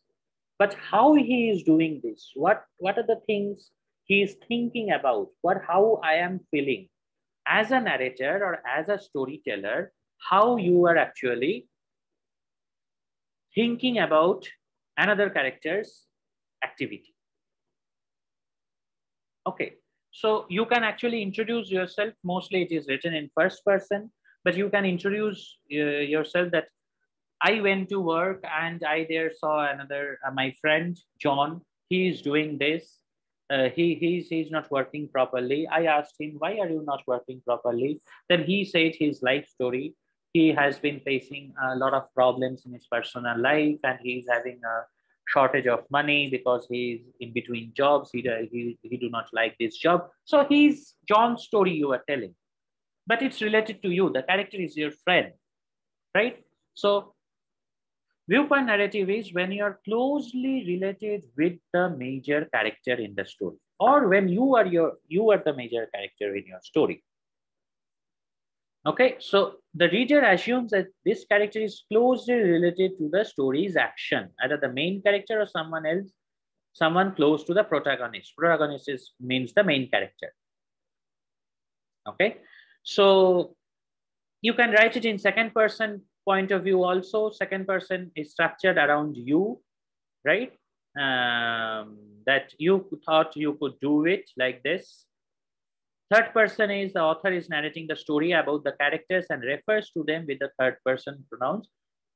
but how he is doing this, what are the things he is thinking about, how I am feeling as a narrator or as a storyteller, how you are actually thinking about another character's activity. Okay, so you can actually introduce yourself. Mostly it is written in first person, but you can introduce yourself that I went to work and I there saw another, my friend, John, he is doing this. He's not working properly. I asked him, why are you not working properly? Then he said his life story. He has been facing a lot of problems in his personal life and he's having a shortage of money because he's in between jobs. He do not like this job. So he's John's story you are telling, but it's related to you. The character is your friend, right? So viewpoint narrative is when you are closely related with the major character in the story, or when you are the major character in your story. Okay, so the reader assumes that this character is closely related to the story's action, either the main character or someone else, someone close to the protagonist. Protagonist means the main character. Okay, so you can write it in second person point of view also. Second person is structured around you, right? That you thought you could do it like this. Third person is the author is narrating the story about the characters and refers to them with the third person pronouns.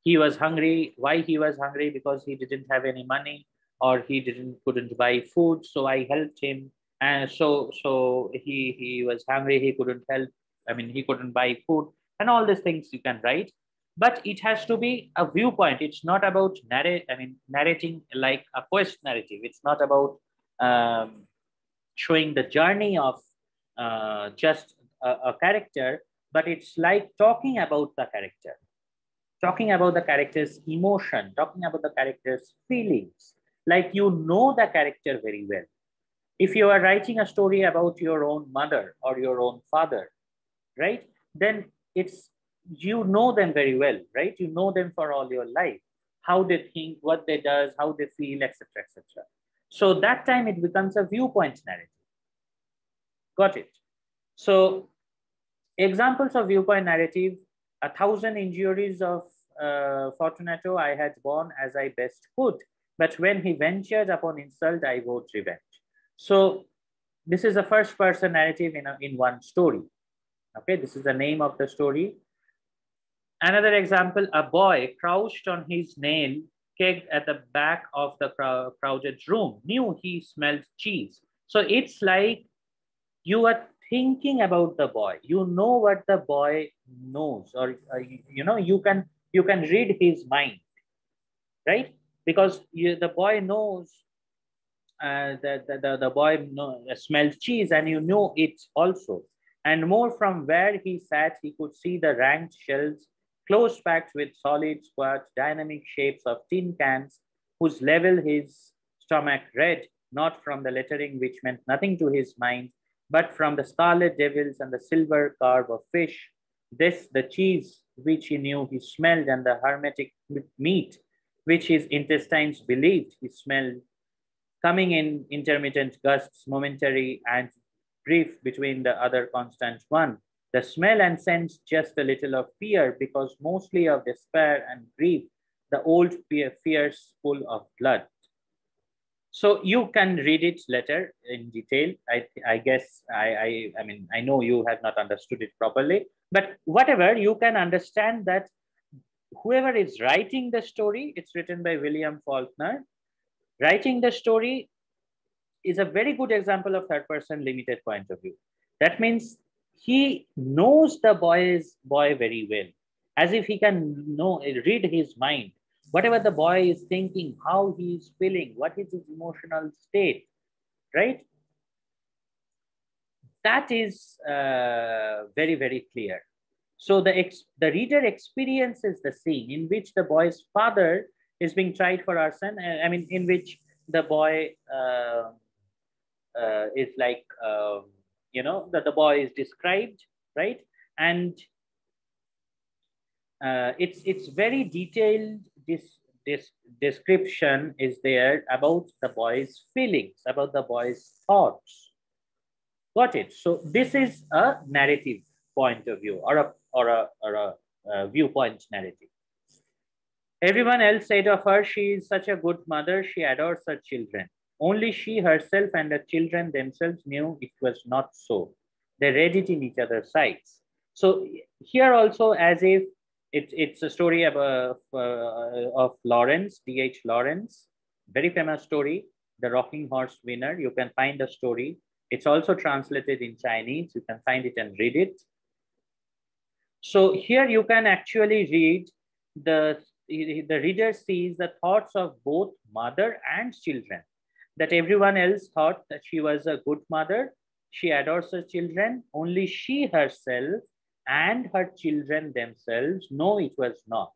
He was hungry. Why he was hungry? Because he didn't have any money or he couldn't buy food. So I helped him. And so he was hungry. He couldn't help. I mean, he couldn't buy food and all these things you can write. But it has to be a viewpoint. It's not about narrating like a quest narrative. It's not about showing the journey of just a character, but it's like talking about the character, talking about the character's emotion, talking about the character's feelings, like you know the character very well. If you are writing a story about your own mother or your own father, right? Then it's, you know them very well, right? You know them for all your life, how they think, what they does, how they feel, etc., etc. So that time it becomes a viewpoint narrative. Got it? So examples of viewpoint narrative: 1,000 injuries of Fortunato I had borne as I best could, but when he ventured upon insult, I vowed revenge. So this is a first person narrative in one story. Okay, this is the name of the story. Another example: a boy crouched on his nail keg at the back of the crowded room, knew he smelled cheese. So it's like you are thinking about the boy. You know what the boy knows, or you know, you can read his mind, right? Because the boy knows the boy smelled cheese, and you know it also. And more from where he sat, he could see the ranked shelves, close packed with solid, squat, dynamic shapes of tin cans, whose level his stomach read, not from the lettering which meant nothing to his mind, but from the scarlet devils and the silver carve of fish. This, the cheese which he knew he smelled, and the hermetic meat which his intestines believed he smelled, coming in intermittent gusts, momentary and brief between the other constant one. The smell and sense just a little of fear, because mostly of despair and grief, the old fears full of blood. So you can read it later in detail. I guess I mean, I know you have not understood it properly, but whatever, you can understand that whoever is writing the story, it's written by William Faulkner. Writing the story is a very good example of third person limited point of view. That means he knows the boy very well, as if he can read his mind, whatever the boy is thinking, how he is feeling, what is his emotional state, right? That is very, very clear. So the reader experiences the scene in which the boy's father is being tried for arson. I mean, in which the boy is like, you know, that the boy is described, right? And it's very detailed. This description is there about the boy's feelings, about the boy's thoughts. Got it? So this is a narrative point of view, or a viewpoint narrative. Everyone else said of her, she is such a good mother, she adores her children. Only she herself and the children themselves knew it was not so. They read it in each other's sides. So here also, as if it's a story of Lawrence, D.H. Lawrence, very famous story, The Rocking Horse Winner. You can find the story. It's also translated in Chinese. You can find it and read it. So here you can actually read the reader sees the thoughts of both mother and children. That everyone else thought that she was a good mother, she adores her children, only she herself and her children themselves know it was not,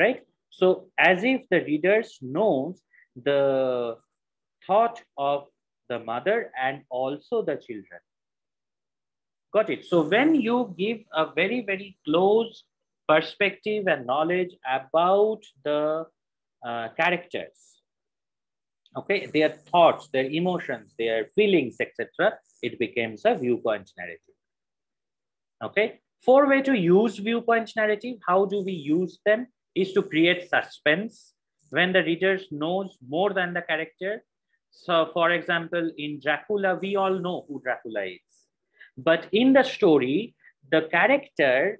right? So as if the readers knows the thought of the mother and also the children. Got it. So when you give a very, very close perspective and knowledge about the characters, okay, their thoughts, their emotions, their feelings, etc., it becomes a viewpoint narrative. Okay. Four ways to use viewpoint narrative. How do we use them? Is to create suspense when the reader knows more than the character. So, for example, in Dracula, we all know who Dracula is. But in the story, the character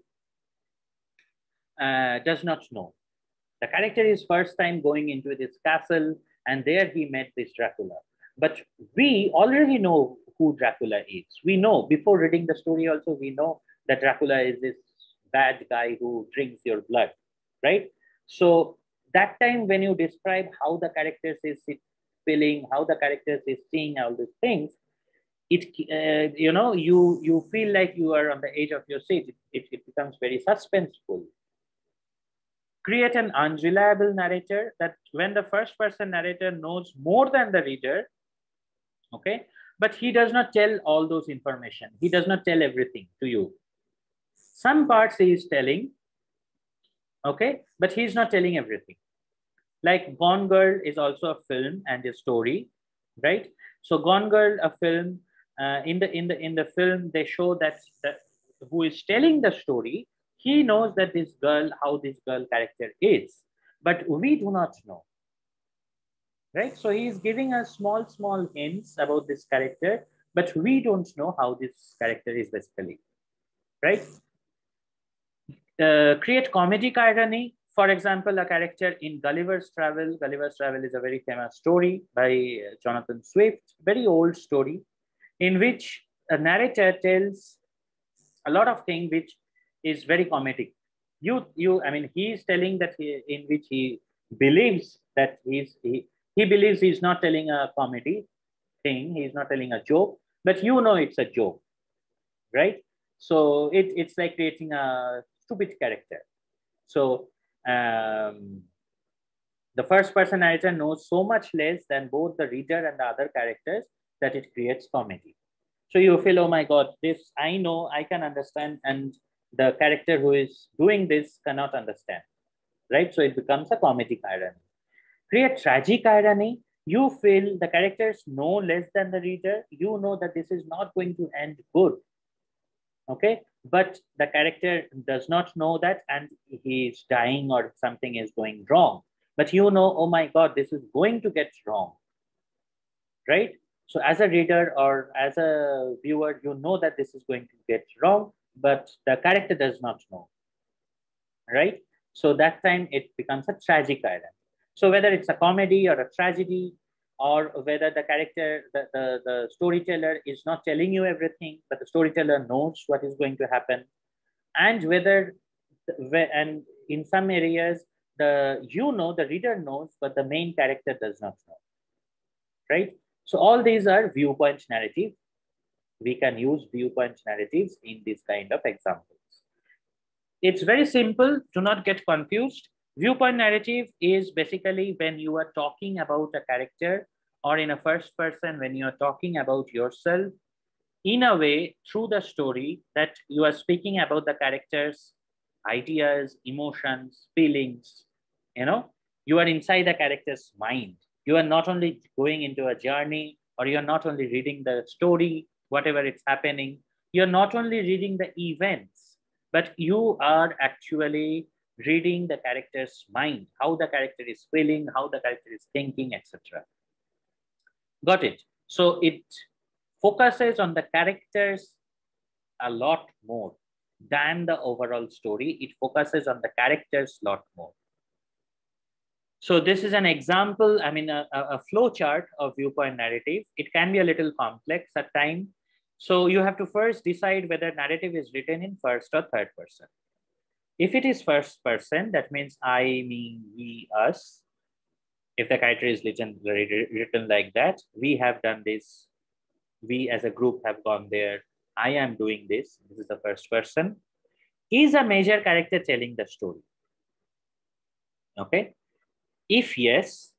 does not know. The character is first time going into this castle, and there he met this Dracula. But we already know who Dracula is. We know before reading the story also, we know that Dracula is this bad guy who drinks your blood, right? So that time when you describe how the characters is feeling, how the characters is seeing all these things, it you know, you feel like you are on the edge of your seat. It becomes very suspenseful. Create an unreliable narrator, that when the first person narrator knows more than the reader, Okay, but he does not tell all those information. He does not tell everything to you. Some parts he is telling, okay, but he's not telling everything. Like Gone Girl is also a film and a story, right? So Gone Girl, a film. In the film, they show that who is telling the story, he knows that this girl, how this girl character is, but we do not know, right? So he is giving us small hints about this character, but we don't know how this character is basically, right? Create comedic irony. For example, a character in Gulliver's Travel. Gulliver's Travel is a very famous story by Jonathan Swift, very old story, in which a narrator tells a lot of things which is very comedic. I mean, he is telling that in which he believes that he believes he's not telling a comedy thing, he's not telling a joke, but you know it's a joke, right? So it's like creating a stupid character. So the first person narrator knows so much less than both the reader and the other characters that it creates comedy. So you feel, oh my God, this I know, I can understand, and the character who is doing this cannot understand, right? So it becomes a comedic irony. Create tragic irony. You feel the characters know less than the reader. You know that this is not going to end good, okay? But the character does not know that, and he is dying or something is going wrong. But you know, oh my God, this is going to get wrong, right? So as a reader or as a viewer, you know that this is going to get wrong, but the character does not know, right? So that time it becomes a tragic irony. So whether it's a comedy or a tragedy, or whether the character, the storyteller is not telling you everything, but the storyteller knows what is going to happen, and whether, and in some areas, the reader knows, but the main character does not know, right? So all these are viewpoint narrative. We can use viewpoint narratives in this kind of examples. It's very simple. Do not get confused. Viewpoint narrative is basically when you are talking about a character, or in a first person when you are talking about yourself, in a way through the story that you are speaking about the characters, ideas, emotions, feelings. You are inside the character's mind. You are not only going into a journey, or you're not only reading the story, whatever it's happening, you're not only reading the events, but you are actually reading the character's mind, how the character is feeling, how the character is thinking, etc. Got it? So it focuses on the characters a lot more than the overall story. It focuses on the characters a lot more. So this is an example, I mean, a flow chart of viewpoint narrative. It can be a little complex at times. So you have to first decide whether narrative is written in first or third person. If it is first person, that means I, me, we, us. If the character is written like that, we have done this. We as a group have gone there. I am doing this. This is the first person. Is a major character telling the story? Okay. If yes,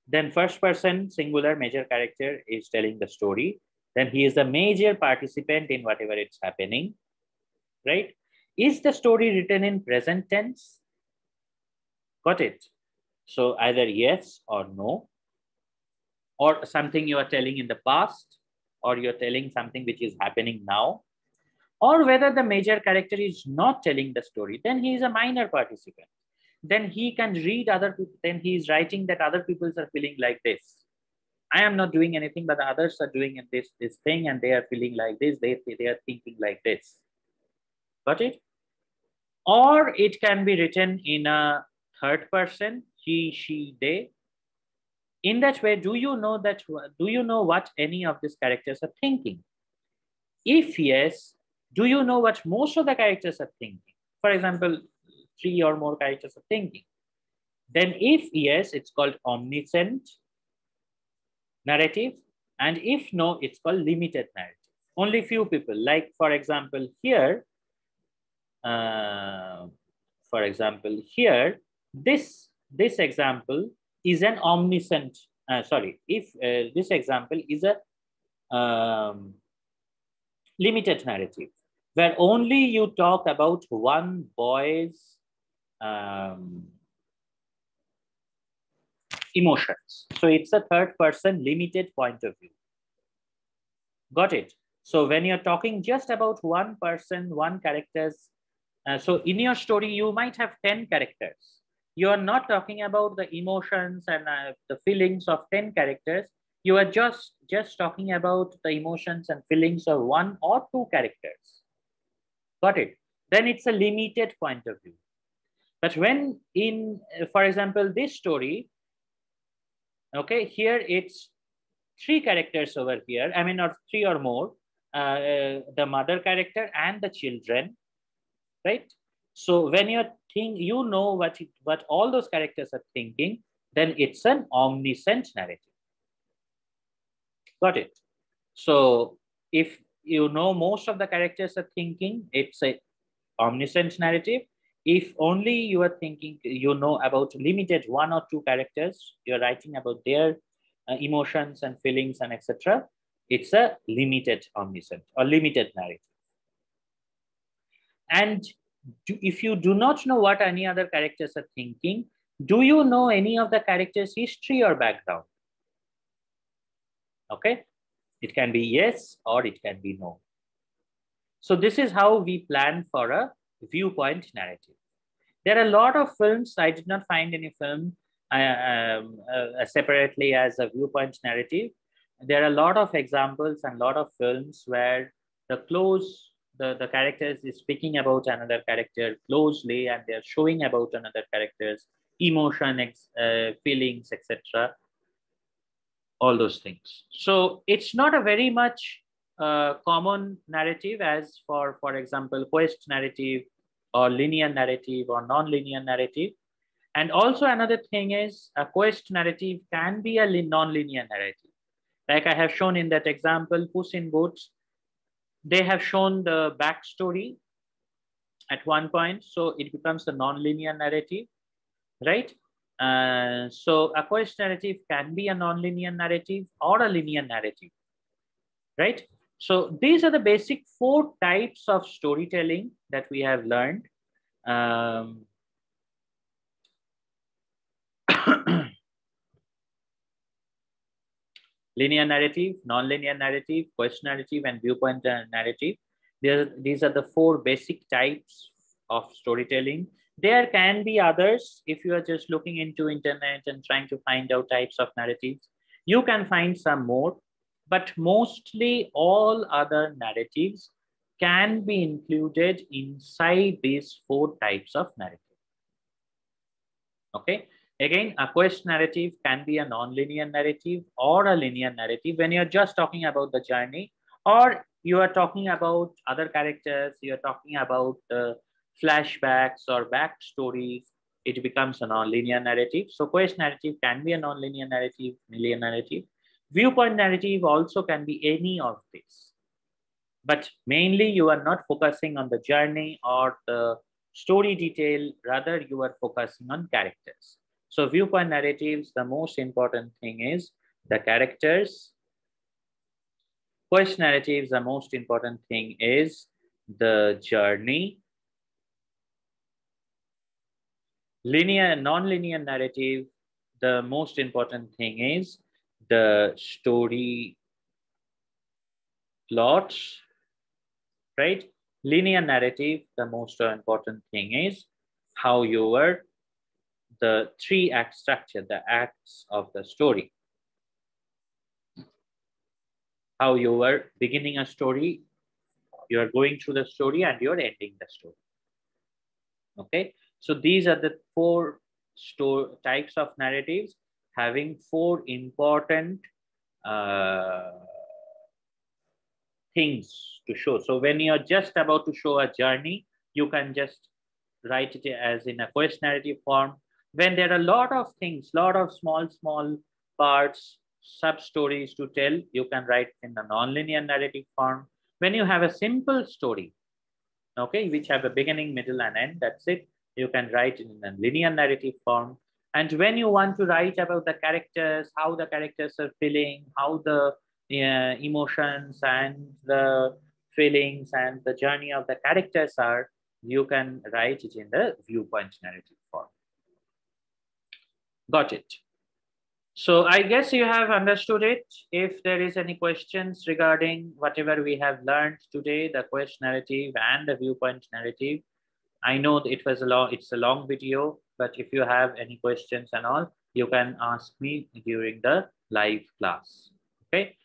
then first person singular major character is telling the story. Then he is the major participant in whatever it's happening, right? Is the story written in present tense? Got it? So either yes or no, or something you are telling in the past, or you're telling something which is happening now, or whether the major character is not telling the story, then he is a minor participant. Then he can read other people, then he is writing that other people are feeling like this. I am not doing anything, but the others are doing this thing, and they are feeling like this, they are thinking like this. Got it? Or it can be written in a third person, he, she, they. In that way, do you know what any of these characters are thinking? If yes, do you know what most of the characters are thinking? For example, 3 or more characters are thinking. Then if yes, it's called omniscient narrative. And if no, it's called limited narrative. Only few people, like for example, here, this example is an omniscient, if this example is a um, limited narrative, where only you talk about one boy's emotions. So it's a third person limited point of view. Got it? So when you're talking just about one person, one characters, so in your story, you might have 10 characters. You are not talking about the emotions and the feelings of 10 characters. You are just talking about the emotions and feelings of one or two characters. Got it? Then it's a limited point of view. But when in, for example, this story, okay, here it's three characters over here. I mean, or three or more, the mother character and the children, right? So when you're you know what all those characters are thinking, then it's an omniscient narrative. Got it? So if you know most of the characters are thinking, it's a omniscient narrative. If only you are thinking, you know about limited one or two characters, you're writing about their emotions and feelings and etc. It's a limited omniscient or limited narrative. And if you do not know what any other characters are thinking, do you know any of the characters' history or background? Okay, it can be yes or it can be no. So this is how we plan for a viewpoint narrative. There are a lot of films. I did not find any film separately as a viewpoint narrative. There are a lot of examples and a lot of films where the characters is speaking about another character closely and they're showing about another character's emotion, feelings, etc. All those things. So it's not a very much common narrative as for example, quest narrative or linear narrative or non-linear narrative. And also another thing is a quest narrative can be a non-linear narrative. Like I have shown in that example, Puss in Boots, they have shown the backstory at one point, so it becomes a non-linear narrative, right? So a quest narrative can be a non-linear narrative or a linear narrative, right? So these are the basic four types of storytelling that we have learned. Um, linear narrative, non-linear narrative, quest narrative, and viewpoint narrative. These are the four basic types of storytelling. There can be others if you are just looking into internet and trying to find out types of narratives. You can find some more, but mostly all other narratives can be included inside these four types of narrative. Okay. Again, a quest narrative can be a non-linear narrative or a linear narrative when you're just talking about the journey, or you are talking about other characters, you're talking about flashbacks or backstories, it becomes a non-linear narrative. So quest narrative can be a non-linear narrative, linear narrative. Viewpoint narrative also can be any of this. But mainly you are not focusing on the journey or the story detail, rather you are focusing on characters. So viewpoint narratives, the most important thing is the characters. Quest narratives, the most important thing is the journey. Linear, non-linear narrative, the most important thing is the story plots, right? Linear narrative, the most important thing is how your the three act structure, the acts of the story. How you were beginning a story, you are going through the story and you're ending the story. Okay, so these are the four types of narratives having four important uh, things to show. So when you're just about to show a journey, you can just write it as in a quest narrative form. When there are a lot of things, lot of small parts, sub stories to tell, you can write in the non-linear narrative form. When you have a simple story, okay, which have a beginning, middle, and end, that's it. You can write in a linear narrative form. And when you want to write about the characters, how the characters are feeling, how the emotions and the feelings and the journey of the characters are, you can write it in the viewpoint narrative form. Got it? So I guess you have understood it. If there is any questions regarding whatever we have learned today, the quest narrative and the viewpoint narrative, I know that it's a long video, but if you have any questions and all, you can ask me during the live class. Okay.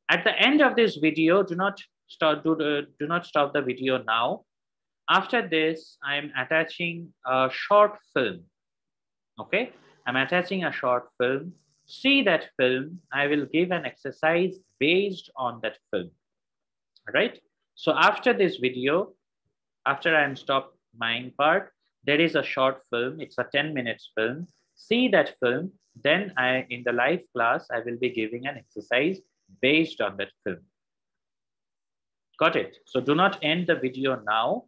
At the end of this video, do not stop the video now. After this, I am attaching a short film. Okay. I'm attaching a short film. See that film. I will give an exercise based on that film. All right. So after this video, after I'm stopped my part, there is a short film. It's a 10 minutes film. See that film. Then in the live class, I will be giving an exercise based on that film. Got it? So do not end the video now.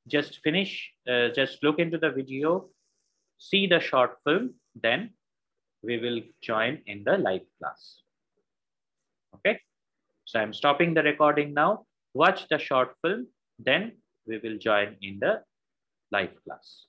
Just finish, just look into the video, see the short film, then we will join in the live class. Okay. So I'm stopping the recording now. Watch the short film, then we will join in the live class.